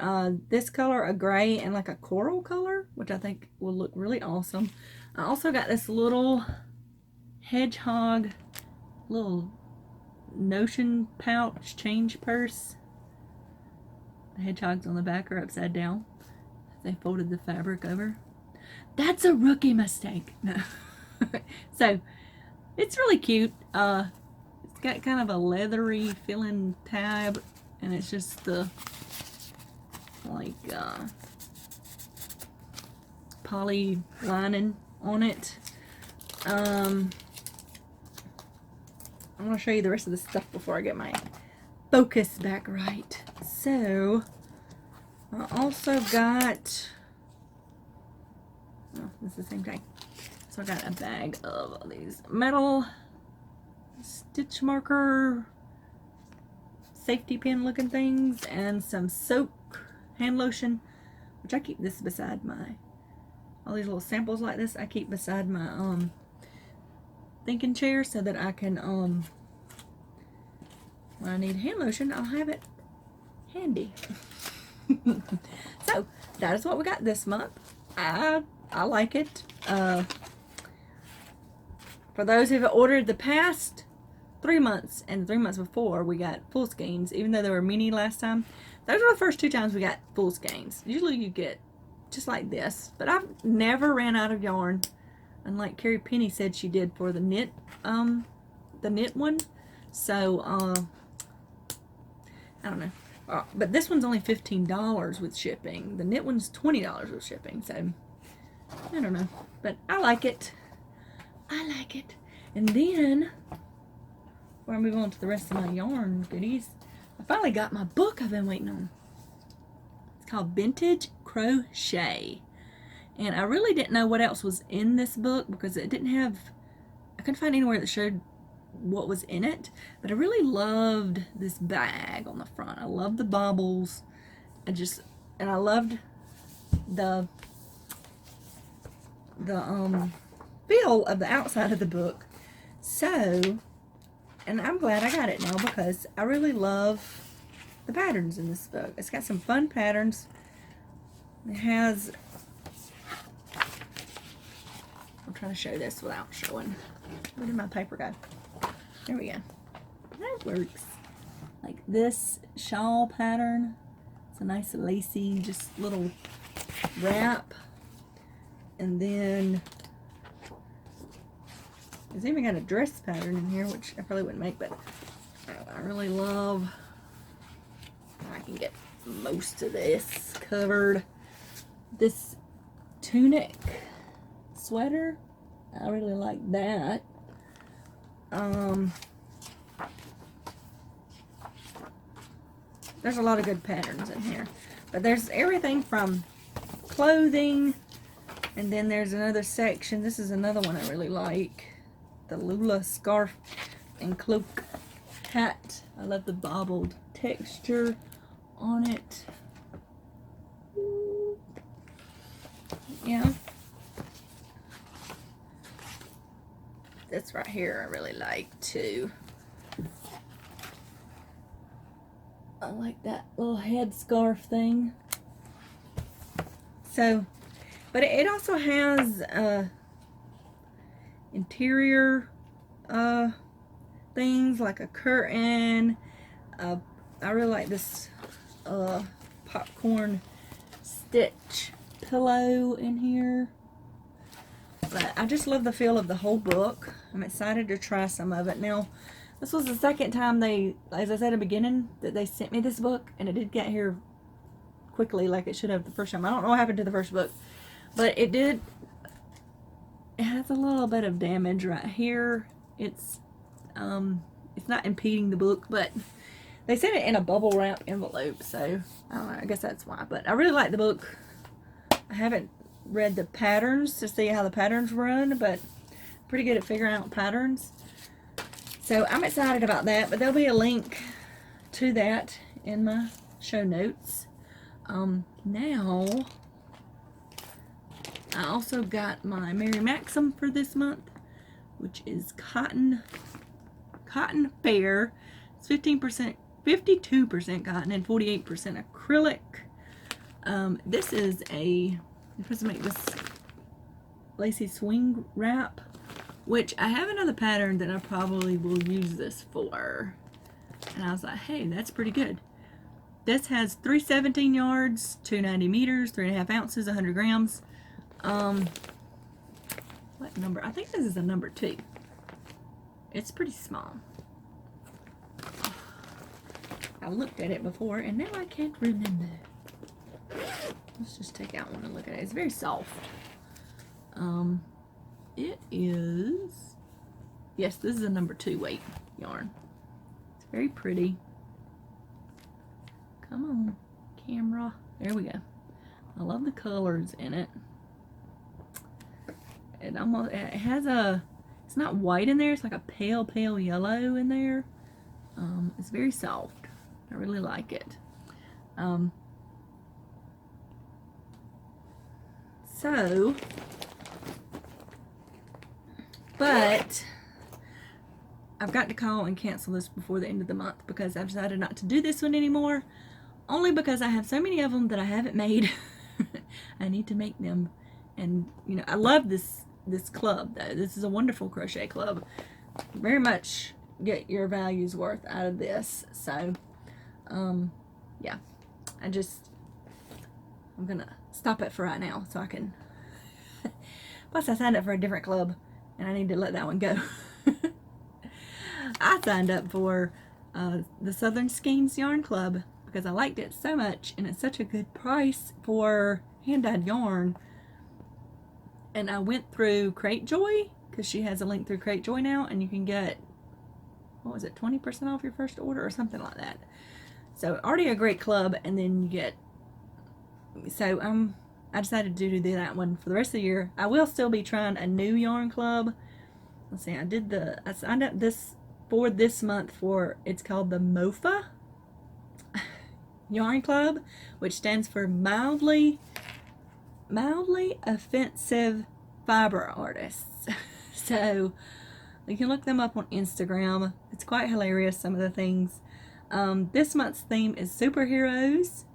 this color, a gray, and like a coral color, which I think will look really awesome. I also got this little hedgehog, little notion pouch, change purse. The hedgehogs on the back are upside down. They folded the fabric over. That's a rookie mistake. No. So, it's really cute. It's got kind of a leathery feeling tab, and it's just the like poly lining on it. I'm gonna show you the rest of the stuff before I get my focus back right. So I also got, oh, it's the same thing. So I got a bag of these metal stitch marker safety pin looking things and some soap hand lotion, which I keep this beside my, all these little samples like this I keep beside my thinking chair so that I can when I need hand lotion I'll have it handy. So that is what we got this month. I like it. For those who have ordered the past 3 months and the 3 months before, we got full skeins, even though they were mini last time. Those were the first 2 times we got full skeins. Usually you get just like this, but I've never ran out of yarn, unlike Carrie Penny said she did for the knit one. So I don't know, but this one's only $15 with shipping. The knit one's $20 with shipping. So I don't know, but I like it. I like it. And then, before I move on to the rest of my yarn goodies, I finally got my book I've been waiting on. It's called Vintage Crochet. And I really didn't know what else was in this book because it didn't have, I couldn't find anywhere that showed what was in it, but I really loved this bag on the front. I loved the baubles. And I loved the feel of the outside of the book. So, and I'm glad I got it now because I really love the patterns in this book. It's got some fun patterns. It has, I'm trying to show this without showing. Where did my paper go? There we go. That works. Like this shawl pattern. It's a nice lacy, just little wrap. And then there's even got a dress pattern in here, which I probably wouldn't make, but I really love. I can get most of this covered. This tunic sweater, I really like that. There's a lot of good patterns in here, but there's everything from clothing, and then there's another section. This is another one I really like, the Lula scarf and cloak hat. I love the bobbled texture on it. Yeah, this right here I really like too. I like that little head scarf thing. So, but it also has interior things like a curtain. I really like this popcorn stitch pillow in here. But I just love the feel of the whole book. I'm excited to try some of it. Now, this was the second time they, as I said at the beginning, that they sent me this book, and it did get here quickly like it should have the first time. I don't know what happened to the first book, but it did. It has a little bit of damage right here. It's not impeding the book, but they sent it in a bubble wrap envelope, so I don't know, I guess that's why. But I really like the book. I haven't read the patterns to see how the patterns run, but pretty good at figuring out patterns. So I'm excited about that, but there'll be a link to that in my show notes. Now, I also got my Mary Maxim for this month, which is Cotton Fair. It's 15%, 52% cotton and 48% acrylic. This is I'm supposed to make this lacy swing wrap, which I have another pattern that I probably will use this for. And I was like, hey, that's pretty good. This has 317 yards, 290 meters, 3.5 ounces, 100 grams. What number? I think this is a number 2. It's pretty small. I looked at it before and now I can't remember. Let's just take out one and look at it. It's very soft. It is, yes, this is a number 2 weight yarn. It's very pretty. Come on, camera. There we go. I love the colors in it. It has it's not white in there. It's like a pale yellow in there. It's very soft. I really like it. But I've got to call and cancel this before the end of the month because I've decided not to do this one anymore. Only because I have so many of them that I haven't made. I need to make them. And, you know, I love this club, though. This is a wonderful crochet club. Very much get your value's worth out of this. So, yeah. I'm going to stop it for right now so I can. Plus, I signed up for a different club, and I need to let that one go. I signed up for the Southern Skeins Yarn Club because I liked it so much, and it's such a good price for hand-dyed yarn. And I went through Cratejoy because she has a link through Cratejoy now, and you can get, what was it, 20% off your first order or something like that. So already a great club, and then you get. So I decided to do that one for the rest of the year. I will still be trying a new yarn club. Let's see, I signed up this for this month for, it's called the MOFA Yarn Club, which stands for mildly offensive fiber artists. So you can look them up on Instagram. It's quite hilarious, some of the things. This month's theme is superheroes.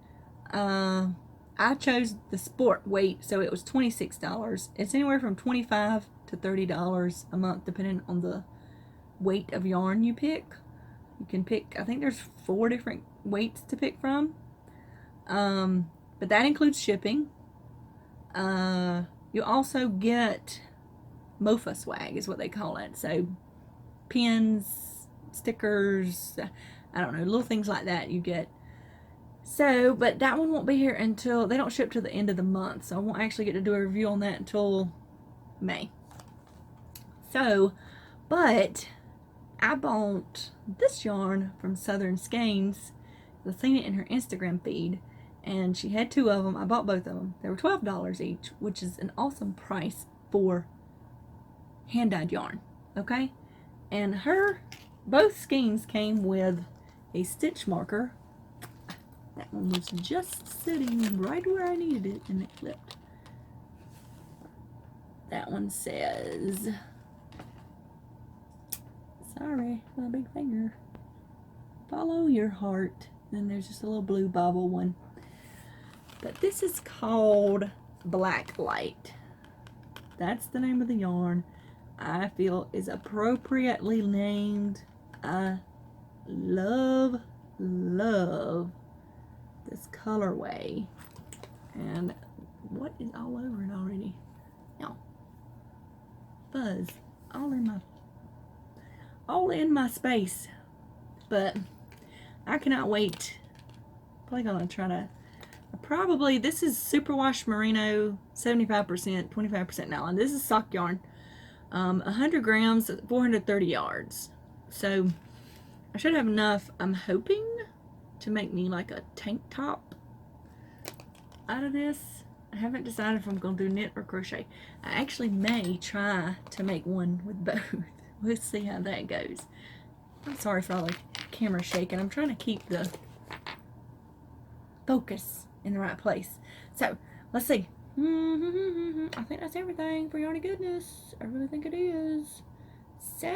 I chose the sport weight, so it was $26. It's anywhere from $25 to $30 a month, depending on the weight of yarn you pick. You can pick, I think there's 4 different weights to pick from. But that includes shipping. You also get MOFA swag is what they call it. So pins, stickers, I don't know, little things like that you get. So, but that one won't be here until, they don't ship till the end of the month. So I won't actually get to do a review on that until May. So, but I bought this yarn from Southern Skeins. I've seen it in her Instagram feed, and she had 2 of them. I bought both of them. They were $12 each, which is an awesome price for hand-dyed yarn. Okay, and both skeins came with a stitch marker. That one was just sitting right where I needed it, and it flipped. That one says, sorry, my big finger, follow your heart. Then there's just a little blue bobble one. But this is called Black Light. That's the name of the yarn. I feel is appropriately named. I love this colorway. And what is all over it already? No. Fuzz. All in my space. But I cannot wait. Probably gonna try to, this is superwash merino, 75%, 25% nylon. This is sock yarn. 100 grams, 430 yards. So I should have enough, I'm hoping, to make me like a tank top out of this. I haven't decided if I'm going to do knit or crochet. I actually may try to make one with both. We'll see how that goes. I'm sorry for all the camera shaking. I'm trying to keep the focus in the right place. So, let's see. I think that's everything for Yarny Goodness. I really think it is. So,